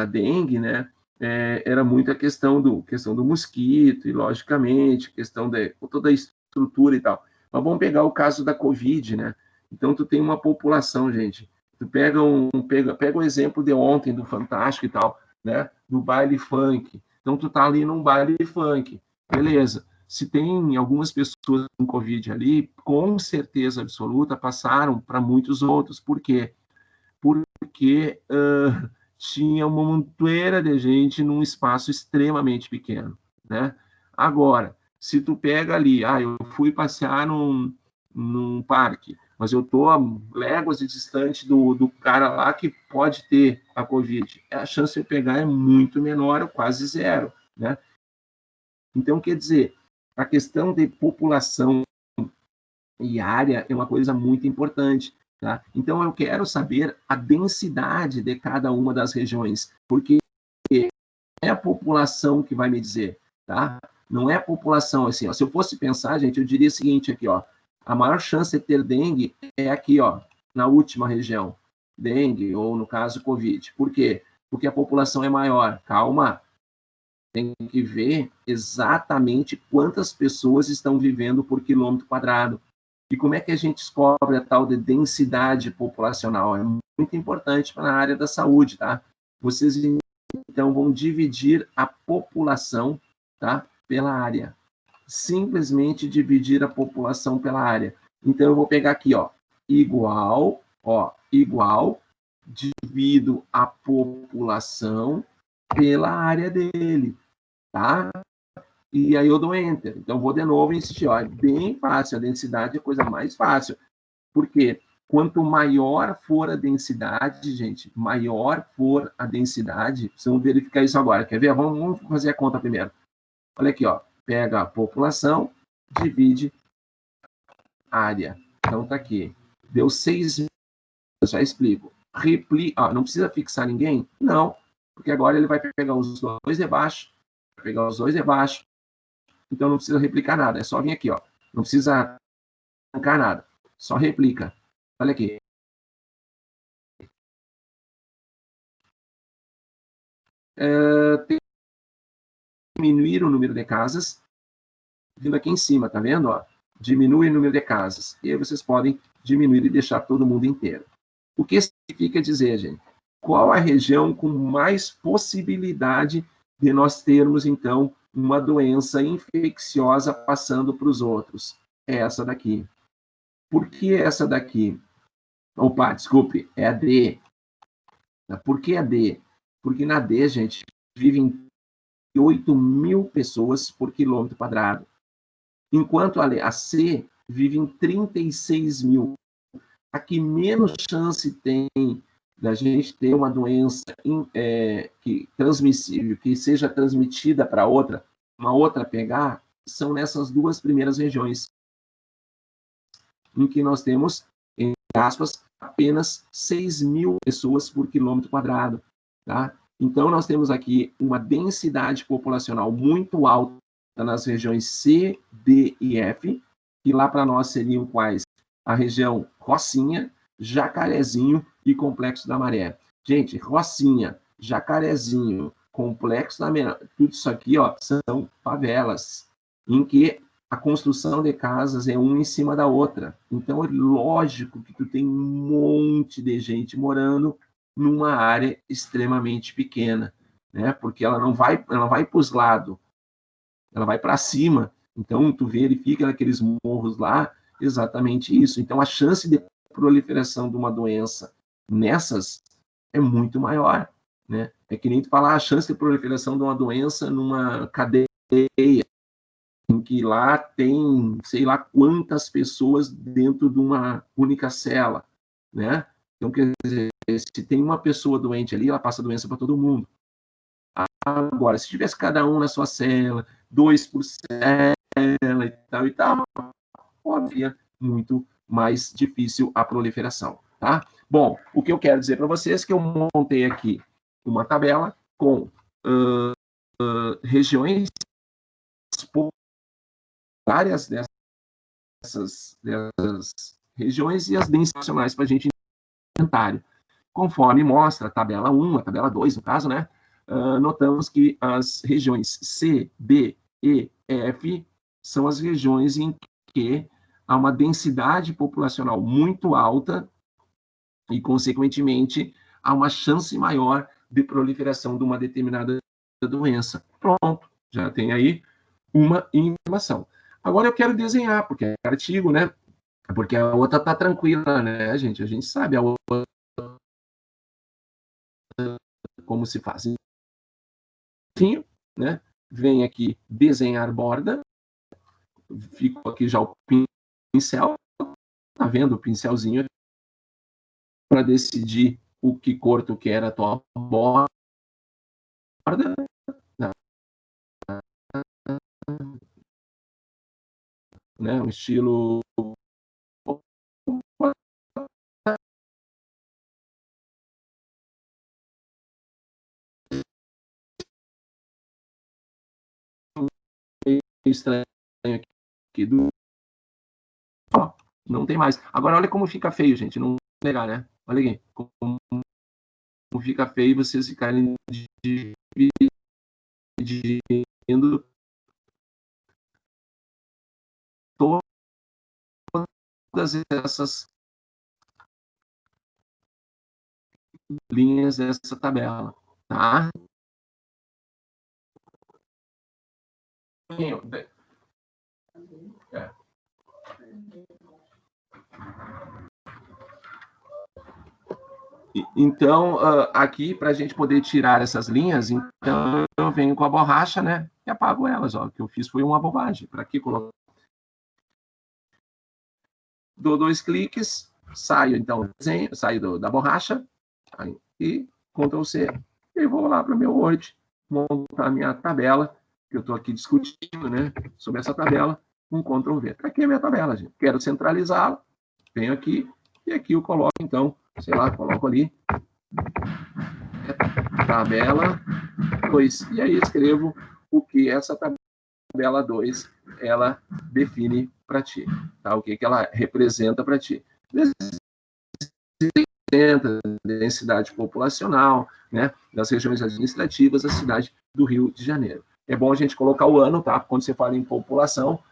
dengue, né, era muito a questão do mosquito, e logicamente, questão de toda a estrutura e tal. Mas vamos pegar o caso da Covid, né? Então, tu tem uma população, gente. Tu pega o exemplo de ontem, do Fantástico e tal, né? Do baile funk. Então, tu tá ali num baile funk. Beleza. Se tem algumas pessoas com Covid ali, com certeza absoluta, passaram para muitos outros. Por quê? Porque tinha uma montoeira de gente num espaço extremamente pequeno, né? Agora, se tu pega ali, eu fui passear num parque, mas eu estou a léguas de distante do cara lá que pode ter a Covid. A chance de eu pegar é muito menor, ou quase zero, né? Então, quer dizer, a questão de população e área é uma coisa muito importante, tá? Então, eu quero saber a densidade de cada uma das regiões, porque é a população que vai me dizer, tá? Não é a população, assim, ó. Se eu fosse pensar, gente, eu diria o seguinte aqui, ó, a maior chance de ter dengue é aqui, ó, na última região, dengue, ou no caso, Covid. Por quê? Porque a população é maior. Calma, tem que ver exatamente quantas pessoas estão vivendo por quilômetro quadrado. E como é que a gente descobre a tal de densidade populacional? É muito importante para a área da saúde, tá? Vocês, então, vão dividir a população, tá, pela área. Simplesmente dividir a população pela área. Então, eu vou pegar aqui, ó, igual, divido a população pela área dele, tá? E aí eu dou Enter. Então, vou de novo insistir. Ó, é bem fácil. A densidade é a coisa mais fácil. Por quê? Quanto maior for a densidade, gente, maior for a densidade, vocês vão verificar isso agora. Quer ver? Vamos fazer a conta primeiro. Olha aqui, ó. Pega a população, divide a área. Então, tá aqui. Deu 6 mil. Eu já explico. Não precisa fixar ninguém? Não. Porque agora ele vai pegar os dois de baixo, então não precisa replicar nada, é só vir aqui, ó. Não precisa arrancar nada, só replica. Olha aqui. Tem que diminuir o número de casas, vindo aqui em cima, tá vendo? Ó? Diminui o número de casas. E aí vocês podem diminuir e deixar todo mundo inteiro. O que significa dizer, gente, qual a região com mais possibilidade de nós termos, então, uma doença infecciosa passando para os outros? É essa daqui. Por que essa daqui? Opa, desculpe, é a D. Por que a D? Porque na D, gente, vivem 8.000 pessoas por quilômetro quadrado. Enquanto a C vive em 36.000. A que menos chance tem da gente ter uma doença transmissível, que seja transmitida para outra, uma outra pegar, são nessas duas primeiras regiões, em que nós temos, entre aspas, apenas 6.000 pessoas por quilômetro quadrado. Tá? Então, nós temos aqui uma densidade populacional muito alta nas regiões C, D e F, que lá para nós seriam quais? A região Rocinha, Jacarezinho e Complexo da Maré. Gente, Rocinha, Jacarezinho, Complexo da Maré, tudo isso aqui, ó, são favelas, em que a construção de casas é uma em cima da outra. Então, é lógico que tu tem um monte de gente morando numa área extremamente pequena, né? Porque ela não vai para os lados, ela vai para cima. Então, tu verifica naqueles morros lá exatamente isso. Então, a chance de proliferação de uma doença nessas é muito maior, né? É que nem tu falar a chance de proliferação de uma doença numa cadeia, em que lá tem, sei lá quantas pessoas dentro de uma única cela, né? Então, quer dizer, se tem uma pessoa doente ali, ela passa a doença para todo mundo. Agora, se tivesse cada um na sua cela, 2 por cela e tal, havia muito mais difícil a proliferação, tá? Bom, o que eu quero dizer para vocês é que eu montei aqui uma tabela com regiões, várias dessas regiões e as densidades nacionais para a gente inventário. Conforme mostra a tabela 1, a tabela 2, no caso, né? Notamos que as regiões C, D, E, F são as regiões em que há uma densidade populacional muito alta e, consequentemente, há uma chance maior de proliferação de uma determinada doença. Pronto, já tem aí uma informação. Agora eu quero desenhar, porque é artigo, né? Porque a outra está tranquila, né, gente? A gente sabe a outra como se faz. Né? Vem aqui desenhar borda, ficou aqui já o pincel, tá vendo o pincelzinho para decidir o que cor tu quer a tua borda, né? Um estilo estranho aqui do... Ó, não tem mais. Agora olha como fica feio, gente, não negar, né? Olha aqui, como fica feio vocês ficarem dividindo todas essas linhas dessa tabela, tá? Então, aqui, para a gente poder tirar essas linhas, então eu venho com a borracha, né? E apago elas. Ó. O que eu fiz foi uma bobagem. Para aqui, colocar. Dou 2 cliques, saio, então, saio da borracha, e Ctrl+C, e vou lá para o meu Word, montar a minha tabela, que eu estou aqui discutindo, né? Sobre essa tabela, com Ctrl+V. Aqui é a minha tabela, gente. Quero centralizá-la, venho aqui, e aqui eu coloco, então, sei lá, coloco ali, tabela 2, e aí escrevo o que essa tabela 2, ela define para ti, tá? O que ela representa para ti. Densidade populacional, né? Das regiões administrativas da cidade do Rio de Janeiro. É bom a gente colocar o ano, tá? Quando você fala em população,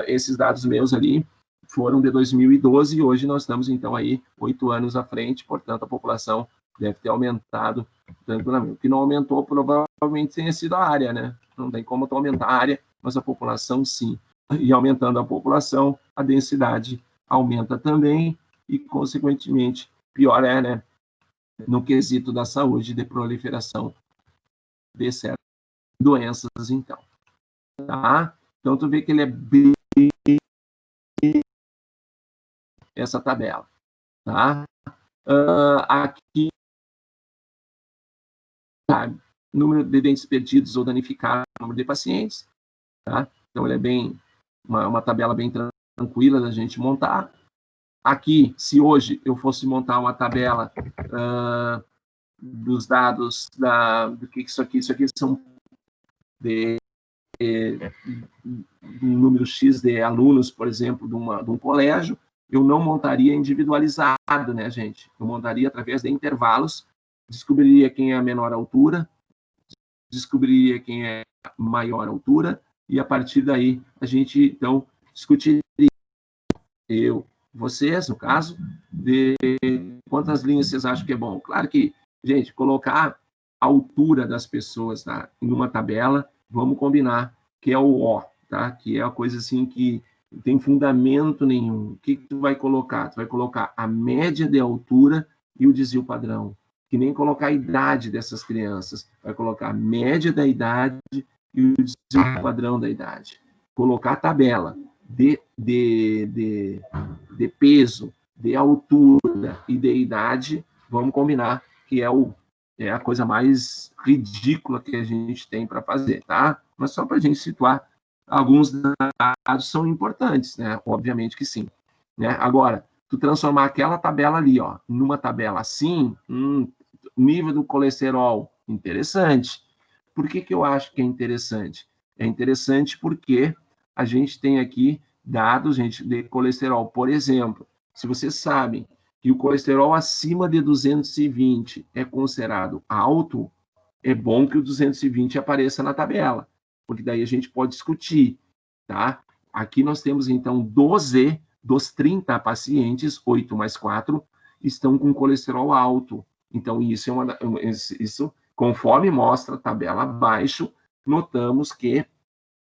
esses dados meus ali foram de 2012 e hoje nós estamos, então, aí 8 anos à frente, portanto, a população deve ter aumentado tranquilamente. O que não aumentou, provavelmente, tenha sido a área, né? Não tem como aumentar a área, mas a população, sim. E aumentando a população, a densidade aumenta também e, consequentemente, pior é, né? No quesito da saúde, de proliferação de certas doenças, então. Tá? Então, tu vê que ele é bem essa tabela, tá? Aqui, tá? Número de dentes perdidos ou danificados, número de pacientes, tá? Então, ele é bem uma tabela bem tranquila da gente montar. Aqui, se hoje eu fosse montar uma tabela dos dados do que isso aqui são de um número X de alunos, por exemplo, de um colégio, eu não montaria individualizado, né, gente? Eu montaria através de intervalos, descobriria quem é a menor altura, descobriria quem é a maior altura, e a partir daí a gente, então, discutiria, vocês, no caso, de quantas linhas vocês acham que é bom. Claro que, gente, colocar a altura das pessoas, tá, em uma tabela, vamos combinar que é o O, tá? Que é a coisa assim que não tem fundamento nenhum. O que tu vai colocar? Tu vai colocar a média de altura e o desvio padrão. Que nem colocar a idade dessas crianças. Vai colocar a média da idade e o desvio padrão da idade. Colocar a tabela de peso, de altura e de idade, vamos combinar que é a coisa mais ridícula que a gente tem para fazer, tá? Mas só para a gente situar, alguns dados são importantes, né? Obviamente que sim. Né? Agora, tu transformar aquela tabela ali, ó, numa tabela assim, nível do colesterol, interessante. Por que eu acho que é interessante? É interessante porque a gente tem aqui dados, gente, de colesterol. Por exemplo, se vocês sabem que o colesterol acima de 220 é considerado alto, é bom que o 220 apareça na tabela, porque daí a gente pode discutir, tá? Aqui nós temos, então, 12 dos 30 pacientes, 8 mais 4, estão com colesterol alto. Então, isso conforme mostra a tabela abaixo, notamos que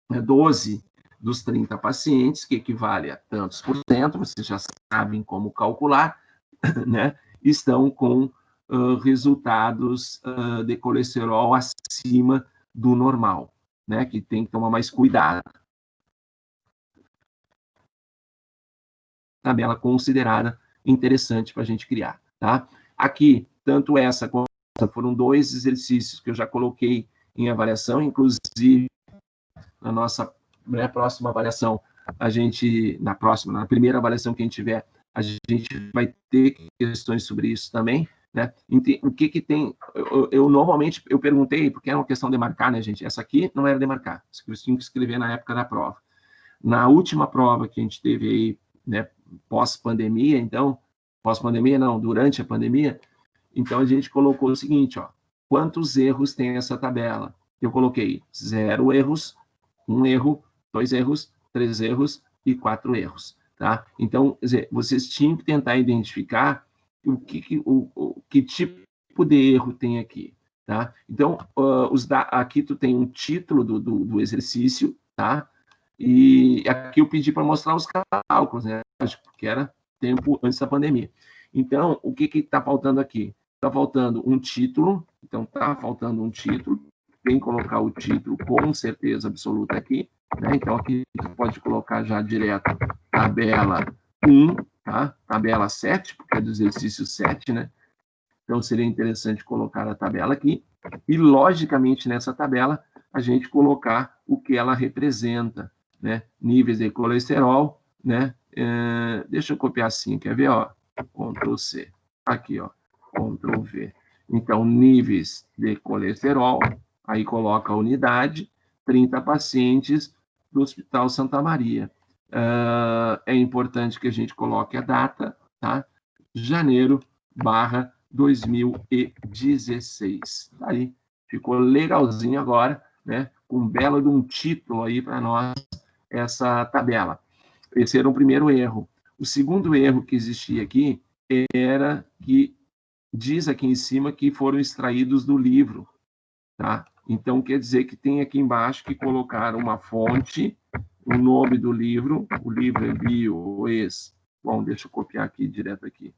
12 dos 30 pacientes, que equivale a tantos por cento, vocês já sabem como calcular, né, estão com resultados de colesterol acima do normal, né, que tem que tomar mais cuidado. Tabela considerada interessante para a gente criar, tá? Aqui, tanto essa quanto essa foram 2 exercícios que eu já coloquei em avaliação, inclusive na nossa próxima avaliação, na primeira avaliação que a gente tiver, a gente vai ter questões sobre isso também, né? O que tem, normalmente, eu perguntei, porque era uma questão de marcar, né, gente? Essa aqui não era de marcar, eu tinha que escrever na época da prova. Na última prova que a gente teve aí, né, pós-pandemia, então, pós-pandemia não, durante a pandemia, então a gente colocou o seguinte, ó, quantos erros tem essa tabela? Eu coloquei 0 erros, 1 erro, 2 erros, 3 erros e 4 erros, tá? Então, quer dizer, vocês tinham que tentar identificar que tipo de erro tem aqui, tá? Então, aqui tu tem um título do exercício, tá? E aqui eu pedi para mostrar os cálculos, né? Porque era tempo antes da pandemia. Então, o que está faltando aqui? Está faltando um título, então está faltando um título, tem que colocar o título com certeza absoluta aqui, né? Então aqui você pode colocar já direto tabela 1, tá? Tabela 7, porque é do exercício 7, né? Então seria interessante colocar a tabela aqui e, logicamente, nessa tabela a gente colocar o que ela representa, né? Níveis de colesterol, né? Deixa eu copiar assim, quer ver, ó? Ctrl C. Aqui, ó. Ctrl V. Então, níveis de colesterol, aí coloca a unidade, 30 pacientes do Hospital Santa Maria. É importante que a gente coloque a data, tá? Janeiro/2016. Aí, ficou legalzinho agora, né? Com um belo de um título aí para nós, essa tabela. Esse era o primeiro erro. O segundo erro que existia aqui era que diz aqui em cima que foram extraídos do livro, tá? Então, quer dizer que tem aqui embaixo que colocar uma fonte, o nome do livro, o livro é Bioes. Bom, deixa eu copiar aqui, direto aqui.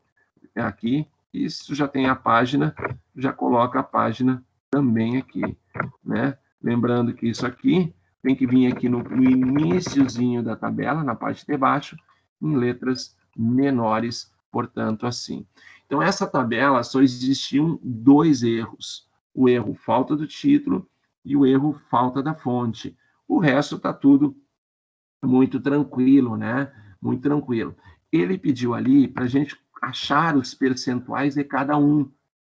Aqui, isso já tem a página, já coloca a página também aqui, né? Lembrando que isso aqui tem que vir aqui no iniciozinho da tabela, na parte de baixo, em letras menores, portanto, assim. Então, essa tabela só existiam 2 erros. O erro falta do título e o erro falta da fonte. O resto está tudo muito tranquilo, né? Muito tranquilo. Ele pediu ali para a gente achar os percentuais de cada um.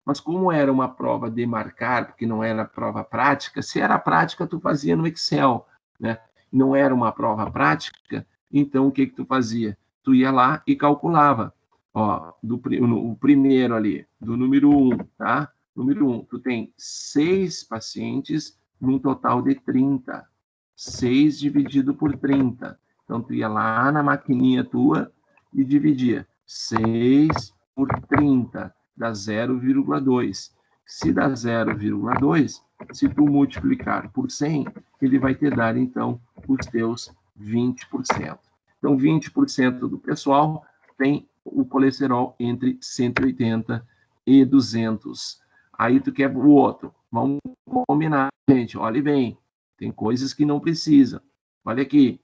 Mas como era uma prova de marcar, porque não era prova prática, se era prática, tu fazia no Excel, né? Não era uma prova prática, então o que tu fazia? Tu ia lá e calculava. Ó, o primeiro ali, do número 1, tá? Número 1, tu tem 6 pacientes num total de 30. 6 dividido por 30. Então, tu ia lá na maquininha tua e dividia 6 por 30, dá 0,2. Se dá 0,2, se tu multiplicar por 100, ele vai te dar, então, os teus 20%. Então, 20% do pessoal tem o colesterol entre 180 e 200. Aí tu quer o outro. Vamos combinar, gente. Olhe bem. Tem coisas que não precisa. Olha aqui.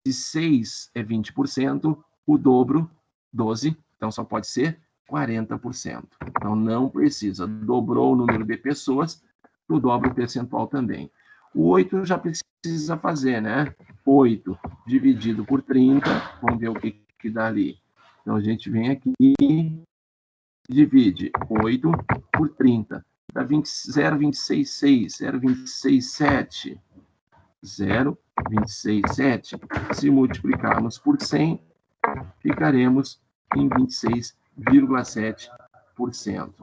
Se 6 é 20%, o dobro, 12, então só pode ser 40%. Então, não precisa. Dobrou o número de pessoas, tu dobra o percentual também. O 8 já precisa fazer, né? 8 dividido por 30, vamos ver o que dá ali. Então, a gente vem aqui e divide 8 por 30. Dá 0,266, 0,267, 0,267. Se multiplicarmos por 100, ficaremos em 26,7%.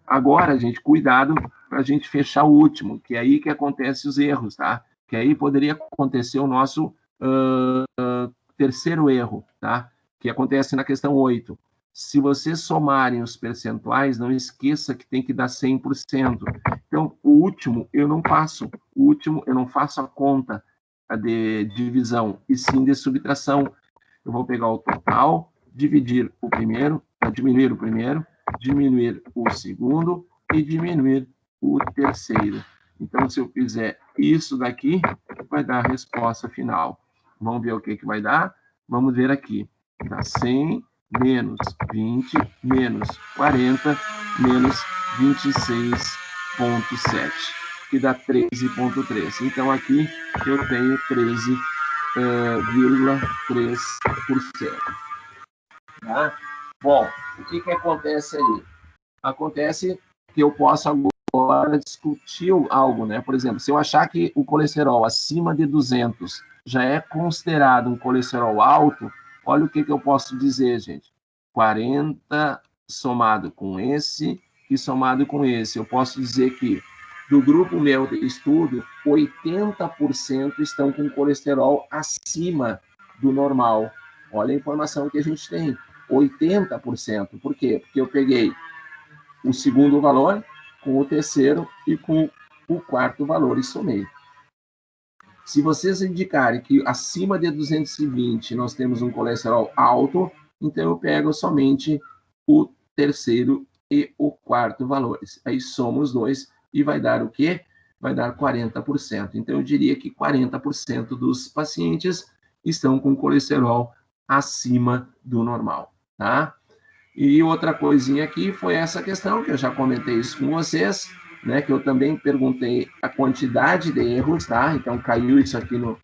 Agora, gente, cuidado para a gente fechar o último, que é aí que acontecem os erros, tá? Que aí poderia acontecer o nosso terceiro erro, tá? Que acontece na questão 8. Se vocês somarem os percentuais, não esqueça que tem que dar 100%. Então, o último eu não faço. O último eu não faço a conta de divisão, e sim de subtração. Eu vou pegar o total, dividir o primeiro, diminuir o primeiro, diminuir o segundo e diminuir o terceiro. Então, se eu fizer isso daqui, vai dar a resposta final. Vamos ver o que vai dar? Vamos ver aqui. Dá 100 menos 20 menos 40 menos 26,7, que dá 13,3. Então, aqui eu tenho 13,3%. Tá? Bom, o que acontece aí? Acontece que eu posso agora discutir algo, né? Por exemplo, se eu achar que o colesterol acima de 200 já é considerado um colesterol alto, olha o que eu posso dizer, gente. 40 somado com esse e somado com esse. Eu posso dizer que do grupo meu de estudo, 80% estão com colesterol acima do normal. Olha a informação que a gente tem. 80%. Por quê? Porque eu peguei o segundo valor com o terceiro e com o quarto valor e somei. Se vocês indicarem que acima de 220 nós temos um colesterol alto, então eu pego somente o terceiro e o quarto valores. Aí somo os dois e vai dar o quê? Vai dar 40%. Então eu diria que 40% dos pacientes estão com colesterol acima do normal, tá? E outra coisinha aqui foi essa questão, que eu já comentei isso com vocês, né, que eu também perguntei a quantidade de erros, tá? Então, caiu isso aqui no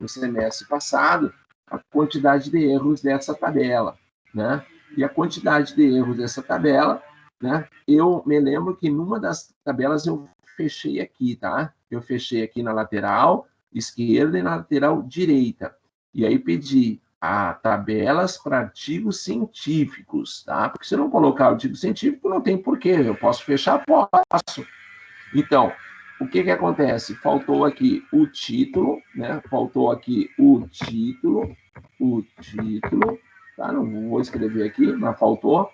semestre passado, a quantidade de erros dessa tabela, né? E a quantidade de erros dessa tabela, né? Eu me lembro que numa das tabelas eu fechei aqui, tá? Eu fechei aqui na lateral esquerda e na lateral direita. E aí pedi tabelas para artigos científicos, tá? Porque se eu não colocar artigo científico, não tem porquê. Eu posso fechar? Posso. Então, o que que acontece? Faltou aqui o título, né? Faltou aqui o título, tá? Não vou escrever aqui, mas faltou.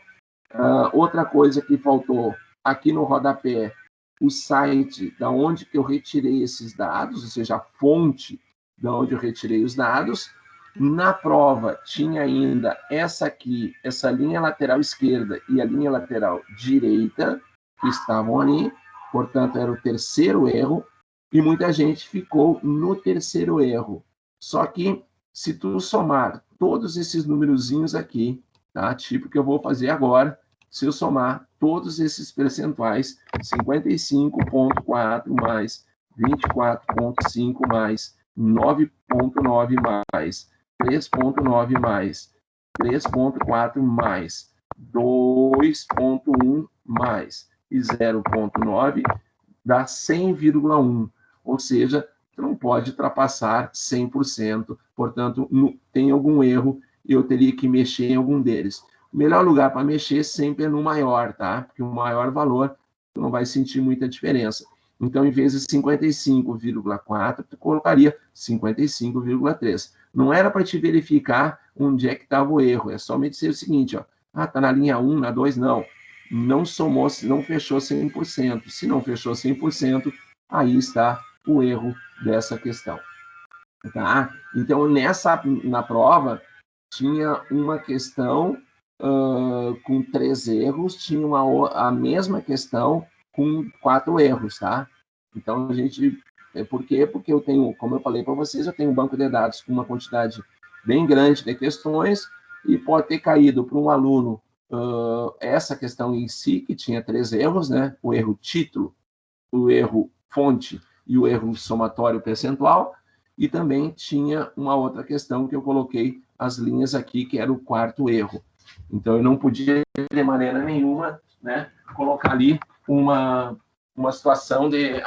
Outra coisa que faltou aqui no rodapé, o site da onde que eu retirei esses dados, ou seja, a fonte da onde eu retirei os dados. Na prova tinha ainda essa aqui, essa linha lateral esquerda e a linha lateral direita, que estavam ali, portanto, era o terceiro erro, e muita gente ficou no terceiro erro. Só que, se tu somar todos esses numerozinhos aqui, tá? Tipo que eu vou fazer agora, se eu somar todos esses percentuais, 55,4 mais 24,5 mais 9,9 mais 3,9 mais 3,4 mais 2,1 mais e 0,9 dá 100,1, ou seja, tu não pode ultrapassar 100%, portanto, tem algum erro e eu teria que mexer em algum deles. O melhor lugar para mexer sempre é no maior, tá? Porque o maior valor, tu não vai sentir muita diferença. Então, em vez de 55,4, tu colocaria 55,3. Não era para te verificar onde é que estava o erro, é somente ser o seguinte, ó, tá na linha 1, na 2, não. Não somou, não fechou 100%. Se não fechou 100%, aí está o erro dessa questão. Tá? Então, na prova, tinha uma questão com 3 erros, tinha a mesma questão com 4 erros, tá? Então, a gente... Por quê? Porque eu tenho, como eu falei para vocês, eu tenho um banco de dados com uma quantidade bem grande de questões e pode ter caído para um aluno essa questão em si, que tinha 3 erros, né? O erro título, o erro fonte e o erro somatório percentual, e também tinha uma outra questão que eu coloquei as linhas aqui, que era o 4º erro. Então, eu não podia, de maneira nenhuma, né, colocar ali uma situação de,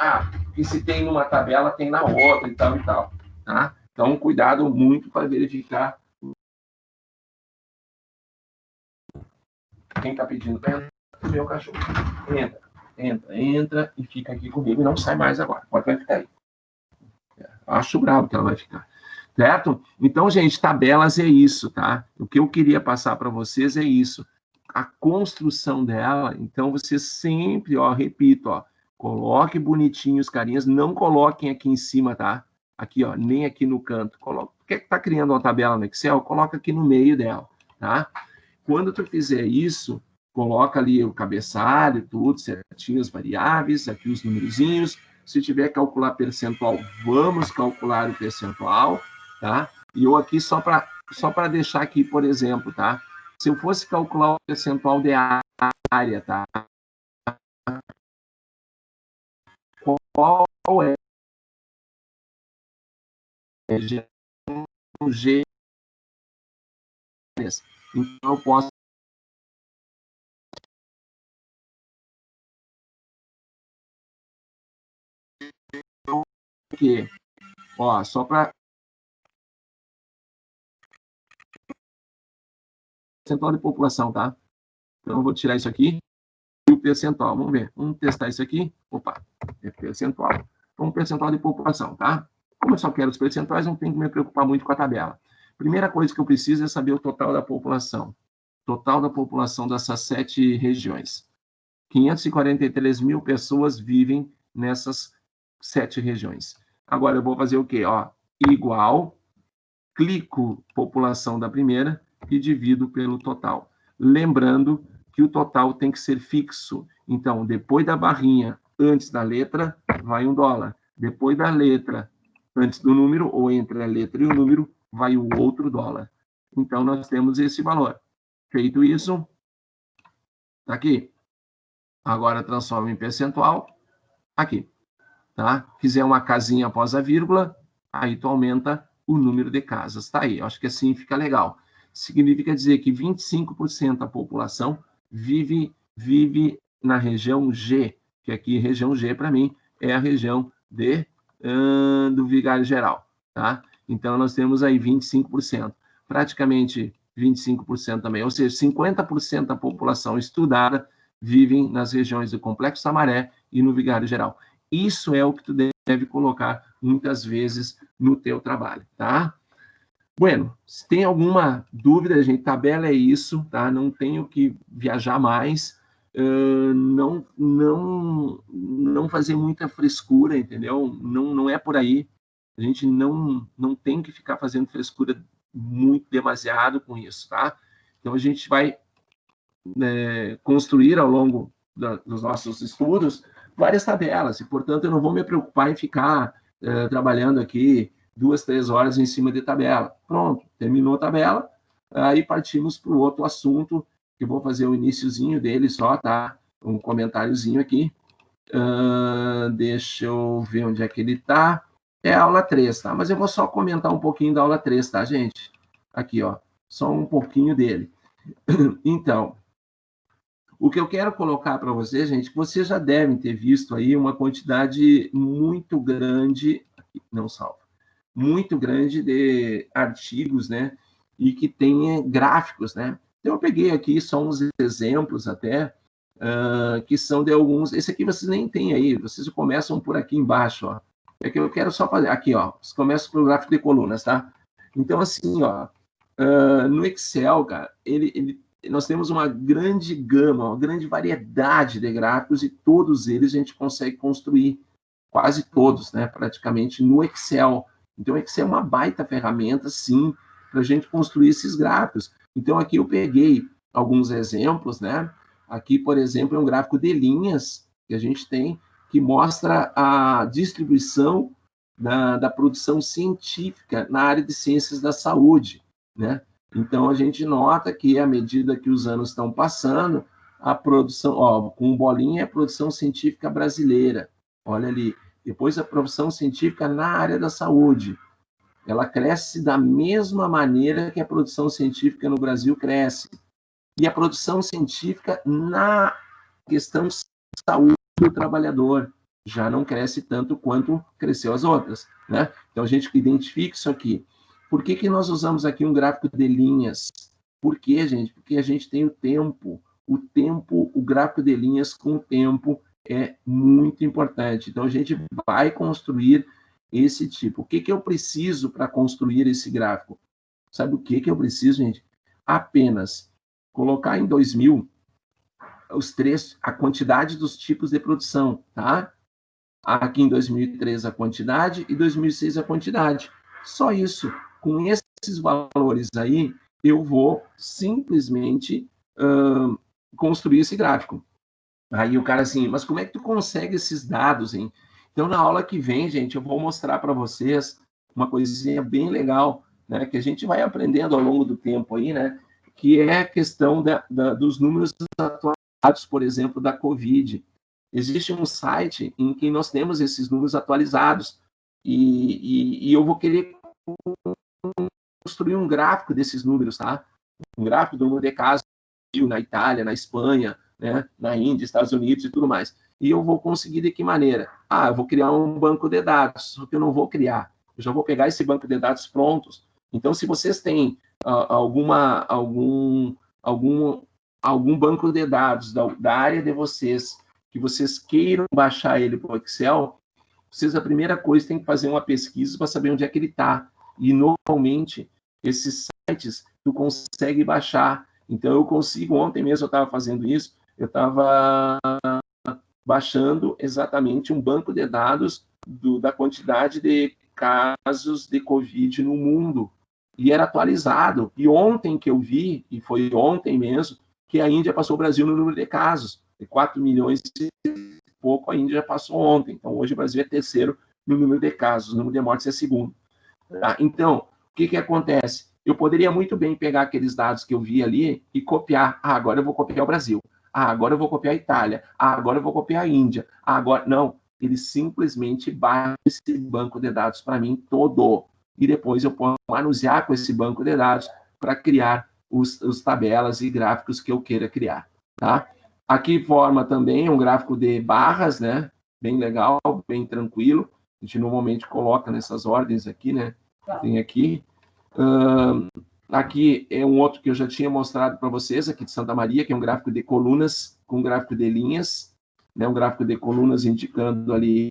que se tem numa tabela, tem na outra, e tal, tá? Então, cuidado muito para verificar. Quem está pedindo para entrar? O meu cachorro. Entra e fica aqui comigo e não sai mais agora. Pode ficar aí. Acho bravo que ela vai ficar. Certo? Então, gente, tabelas é isso, tá? O que eu queria passar para vocês é isso. A construção dela, então, você sempre, repito, coloque bonitinho os carinhas, não coloquem aqui em cima, tá? Aqui, nem aqui no canto. Quer que tá criando uma tabela no Excel? Coloca aqui no meio dela, tá? Quando tu fizer isso, coloca ali o cabeçalho, tudo certinho, as variáveis, aqui os numerozinhos. Se tiver que calcular percentual, vamos calcular o percentual, tá? E eu aqui, só para deixar aqui, por exemplo, tá? Se eu fosse calcular o percentual de área, tá? Qual é a região G? Então, eu posso... que, só para percentual de população, tá? Então, eu vou tirar isso aqui e o percentual. Vamos ver. Vamos testar isso aqui. Opa, é percentual. Então, percentual de população, tá? Como eu só quero os percentuais, não tenho que me preocupar muito com a tabela. Primeira coisa que eu preciso é saber o total da população. Total da população dessas 7 regiões. 543 mil pessoas vivem nessas 7 regiões. Agora, eu vou fazer o quê? Igual, clico população da primeira e divido pelo total. Lembrando que o total tem que ser fixo. Então, depois da barrinha, antes da letra, vai $1. Depois da letra, antes do número, ou entre a letra e o número, vai o outro $. Então, nós temos esse valor. Feito isso, tá aqui. Agora, transforma em percentual, aqui. Tá? Fizer uma casinha após a vírgula, aí tu aumenta o número de casas. Tá aí, eu acho que assim fica legal. Significa dizer que 25% da população vive na região G, que aqui região G, para mim, é a região do Vigário Geral. Tá? Então, nós temos aí 25%. Praticamente 25% também, ou seja, 50% da população estudada vivem nas regiões do Complexo Samaré e no Vigário Geral. Isso é o que tu deve colocar muitas vezes no teu trabalho, tá? Bueno, se tem alguma dúvida, gente, tabela é isso, tá? Não tenho que viajar mais, não fazer muita frescura, entendeu? Não é por aí. A gente não tem que ficar fazendo frescura demasiado com isso, tá? Então, a gente vai construir ao longo dos nossos estudos várias tabelas, e, portanto, eu não vou me preocupar em ficar trabalhando aqui 2, 3 horas em cima de tabela. Pronto, terminou a tabela, aí partimos para o outro assunto, que eu vou fazer o iniciozinho dele só, tá? Um comentáriozinho aqui. Deixa eu ver onde é que ele está. É a aula 3, tá? Mas eu vou só comentar um pouquinho da aula 3, tá, gente? Aqui, ó, só um pouquinho dele. Então, o que eu quero colocar para vocês, gente, que vocês já devem ter visto aí uma quantidade muito grande, não salva, muito grande de artigos, né? E que tem gráficos, né? Então, eu peguei aqui só uns exemplos até, que são de alguns. Esse aqui vocês nem têm aí, vocês começam por aqui embaixo, ó. É que eu quero só fazer. Aqui, ó, vocês começam pelo gráfico de colunas, tá? Então, assim, ó, no Excel, cara, nós temos uma grande gama, uma grande variedade de gráficos e todos eles a gente consegue construir, quase todos, né, praticamente, no Excel. Então, o Excel é uma baita ferramenta, sim, para a gente construir esses gráficos. Então, aqui eu peguei alguns exemplos, né? Aqui, por exemplo, é um gráfico de linhas que a gente tem, que mostra a distribuição da produção científica na área de ciências da saúde, né? Então, a gente nota que, à medida que os anos estão passando, a produção, ó, com bolinha, é a produção científica brasileira. Olha ali. Depois, a produção científica na área da saúde. Ela cresce da mesma maneira que a produção científica no Brasil cresce. E a produção científica na questão de saúde do trabalhador já não cresce tanto quanto cresceu as outras, né? Então, a gente identifica isso aqui. Por que nós usamos aqui um gráfico de linhas? Por quê, gente? Porque a gente tem o tempo. O gráfico de linhas com o tempo é muito importante. Então, a gente vai construir esse tipo. O que eu preciso para construir esse gráfico? Sabe o que eu preciso, gente? Apenas colocar em 2000 a quantidade dos tipos de produção, tá? Aqui em 2003 a quantidade e 2006 a quantidade. Só isso. Com esses valores aí, eu vou simplesmente construir esse gráfico. Aí o cara assim, mas como é que tu consegue esses dados, hein? Então, na aula que vem, gente, eu vou mostrar para vocês uma coisinha bem legal, né, que a gente vai aprendendo ao longo do tempo aí, né, que é a questão dos números atualizados, por exemplo, da COVID. Existe um site em que nós temos esses números atualizados e eu vou querer construir um gráfico desses números, tá? Um gráfico do número de casos na Itália, na Espanha, né, na Índia, Estados Unidos e tudo mais. E eu vou conseguir de que maneira? Eu vou criar um banco de dados, só que eu não vou criar. Eu já vou pegar esse banco de dados prontos. Então, se vocês têm algum banco de dados da área de vocês, que vocês queiram baixar ele para o Excel, vocês, a primeira coisa, tem que fazer uma pesquisa para saber onde é que ele está. E, normalmente, esses sites tu consegue baixar. Então, eu consigo, ontem mesmo eu estava fazendo isso, eu estava baixando exatamente um banco de dados da quantidade de casos de Covid no mundo. E era atualizado. E ontem que eu vi, e foi ontem mesmo, que a Índia passou o Brasil no número de casos. De 4 milhões e pouco, a Índia já passou ontem. Então, hoje o Brasil é terceiro no número de casos, o número de mortes é segundo. Tá? Então, o que acontece? Eu poderia muito bem pegar aqueles dados que eu vi ali e copiar. Agora eu vou copiar o Brasil. Agora eu vou copiar a Itália. Agora eu vou copiar a Índia. Agora, não. Ele simplesmente baixa esse banco de dados para mim todo. E depois eu posso manusear com esse banco de dados para criar os tabelas e gráficos que eu queira criar. Tá? Aqui forma também um gráfico de barras, né? Bem legal, bem tranquilo. A gente normalmente coloca nessas ordens aqui, né? Tem aqui. Aqui é um outro que eu já tinha mostrado para vocês, aqui de Santa Maria, que é um gráfico de colunas com um gráfico de linhas, né, um gráfico de colunas indicando ali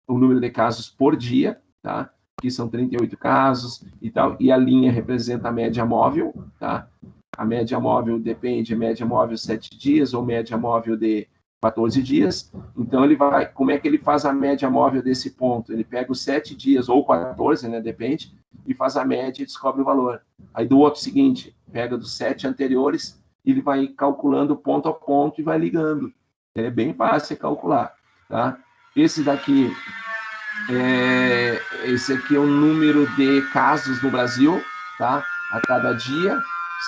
o número de casos por dia, tá? Aqui são 38 casos e tal, e a linha representa a média móvel, tá? A média móvel depende, média móvel 7 dias ou média móvel de 14 dias. Então, ele vai, como é que ele faz a média móvel desse ponto? Ele pega os 7 dias ou 14, né, depende, e faz a média e descobre o valor. Aí, do outro seguinte, pega dos 7 anteriores, ele vai calculando ponto a ponto e vai ligando. É bem fácil de calcular, tá? Esse daqui, esse aqui é o número de casos no Brasil, tá? A cada dia,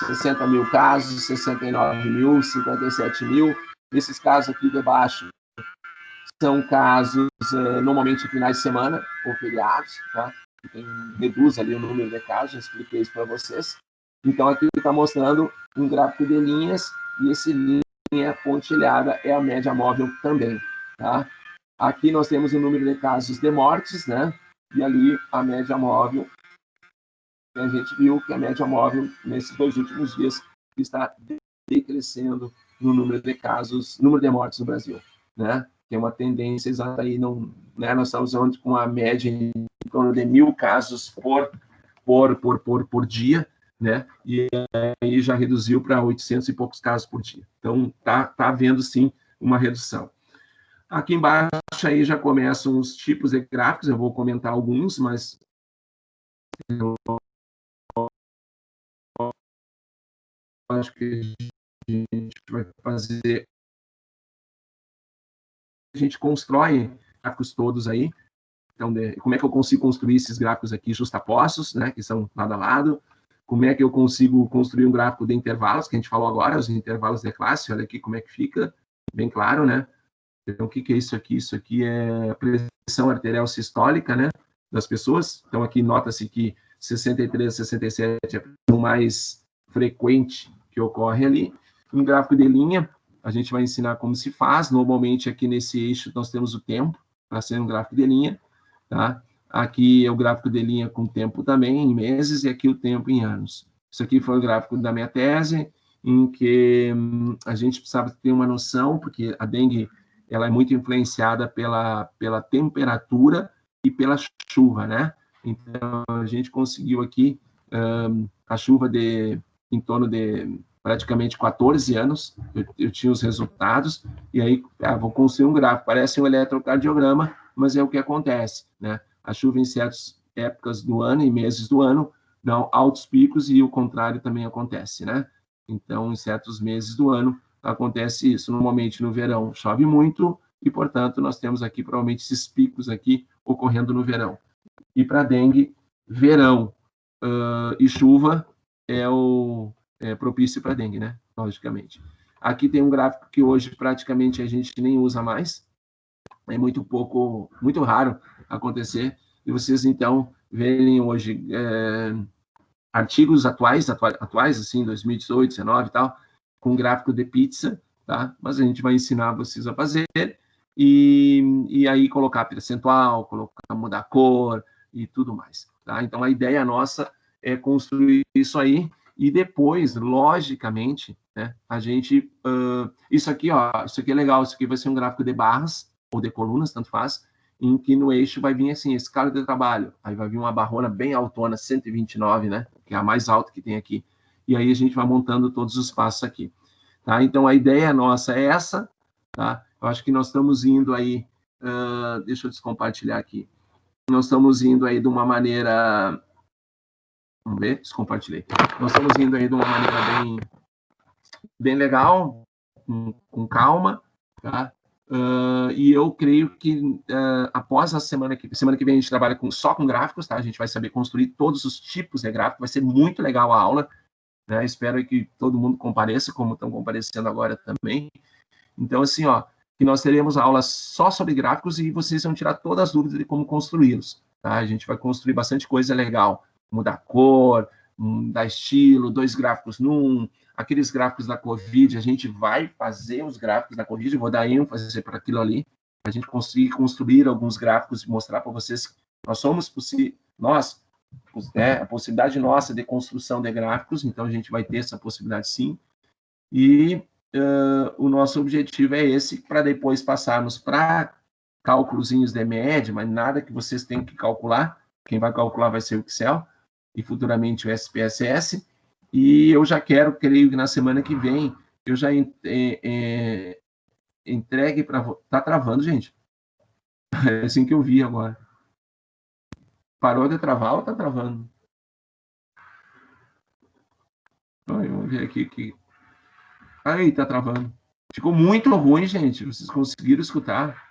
60 mil casos, 69 mil, 57 mil. Esses casos aqui de baixo são casos, normalmente, finais de semana ou feriados, tá? Reduz ali o número de casos, já expliquei isso para vocês. Então, aqui está mostrando um gráfico de linhas, e esse linha pontilhada é a média móvel também, tá? Aqui nós temos o número de casos de mortes, né? E ali a média móvel. A gente viu que a média móvel, nesses 2 últimos dias, está decrescendo no número de casos, número de mortes no Brasil, né? Tem uma tendência exata aí, não, né? Nós estamos com uma média em torno de 1.000 casos por dia, né? E aí já reduziu para 800 e poucos casos por dia. Então, tá havendo, sim, uma redução. Aqui embaixo aí já começam os tipos de gráficos, eu vou comentar alguns, mas eu acho que a gente vai fazer... A gente constrói gráficos todos aí. Então, como é que eu consigo construir esses gráficos aqui justapostos, né, que são lado a lado? Como é que eu consigo construir um gráfico de intervalos, que a gente falou agora, os intervalos de classe, olha aqui como é que fica, bem claro, né? Então, o que é isso aqui? Isso aqui é a pressão arterial sistólica, né, das pessoas. Então, aqui nota-se que 63, 67 é a pressão mais frequente que ocorre ali. Um gráfico de linha, a gente vai ensinar como se faz. Normalmente, aqui nesse eixo, nós temos o tempo, para ser um gráfico de linha, tá? Aqui é o gráfico de linha com tempo também, em meses, e aqui o tempo em anos. Isso aqui foi o gráfico da minha tese, em que a gente precisava ter uma noção, porque a dengue ela é muito influenciada pela temperatura e pela chuva, né? Então, a gente conseguiu aqui a chuva em torno de praticamente 14 anos, eu tinha os resultados, e aí vou construir um gráfico, parece um eletrocardiograma, mas é o que acontece, né? A chuva em certas épocas do ano e meses do ano dão altos picos, e o contrário também acontece, né? Então, em certos meses do ano, acontece isso. Normalmente, no verão, chove muito, e, portanto, nós temos aqui, provavelmente, esses picos aqui ocorrendo no verão. E para dengue, verão e chuva é propício para dengue, né? Logicamente. Aqui tem um gráfico que hoje praticamente a gente nem usa mais, é muito raro acontecer, e vocês, então, verem hoje artigos atuais, assim, 2018, 2019 e tal, com gráfico de pizza, tá? Mas a gente vai ensinar vocês a fazer, e aí colocar percentual, mudar a cor e tudo mais, tá? Então, a ideia nossa é construir isso aí, e depois, logicamente, né, a gente... isso aqui é legal, isso aqui vai ser um gráfico de barras, ou de colunas, tanto faz, em que no eixo vai vir assim, escala de trabalho, aí vai vir uma barrona bem altona, 129, né, que é a mais alta que tem aqui, e aí a gente vai montando todos os passos aqui, tá? Então, a ideia nossa é essa, tá? Eu acho que nós estamos indo aí, deixa eu descompartilhar aqui, nós estamos indo aí de uma maneira, vamos ver, descompartilhei, nós estamos indo aí de uma maneira bem legal, com calma, tá? E eu creio que após a semana que vem a gente trabalha só com gráficos, tá? A gente vai saber construir todos os tipos de gráficos, vai ser muito legal a aula, né? Espero que todo mundo compareça, como estão comparecendo agora também. Então, assim, que nós teremos aulas só sobre gráficos, e vocês vão tirar todas as dúvidas de como construí-los, tá? A gente vai construir bastante coisa legal, mudar cor, dar estilo, 2 gráficos num, aqueles gráficos da Covid, a gente vai fazer os gráficos da Covid, vou dar ênfase para aquilo ali, a gente conseguir construir alguns gráficos e mostrar para vocês que a possibilidade nossa de construção de gráficos, então a gente vai ter essa possibilidade sim, e o nosso objetivo é esse, para depois passarmos para cálculozinhos de média, mas nada que vocês tenham que calcular. Quem vai calcular vai ser o Excel e futuramente o SPSS. E eu já creio que na semana que vem, eu já entregue para... Tá travando, gente? É assim que eu vi agora. Parou de travar ou tá travando? Vamos ver aqui. Aí, tá travando. Ficou muito ruim, gente. Vocês conseguiram escutar?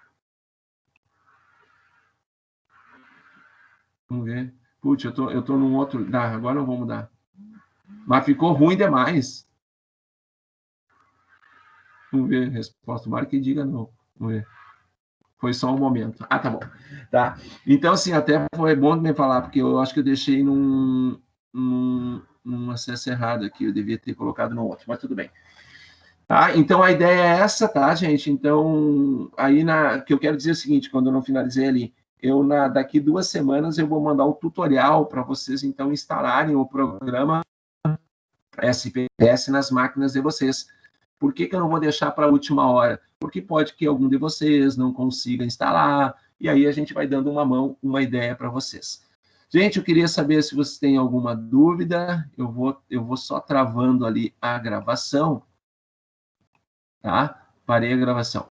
Vamos ver. Putz, eu tô num outro... agora eu vou mudar. Mas ficou ruim demais. Vamos ver. Resposta. Tomara que diga não. Vamos ver. Foi só um momento. Ah, tá bom. Tá. Então, assim, até foi bom me falar, porque eu acho que eu deixei num acesso errado aqui. Eu devia ter colocado no outro, mas tudo bem. Tá? Então, a ideia é essa, tá, gente? Então, aí que eu quero dizer é o seguinte, quando eu não finalizei ali, daqui 2 semanas eu vou mandar o tutorial para vocês, então, instalarem o programa SPSS nas máquinas de vocês. Por que eu não vou deixar para a última hora? Porque pode que algum de vocês não consiga instalar, e aí a gente vai dando uma ideia para vocês. Gente, eu queria saber se vocês têm alguma dúvida. Eu vou só travando ali a gravação, tá? Parei a gravação.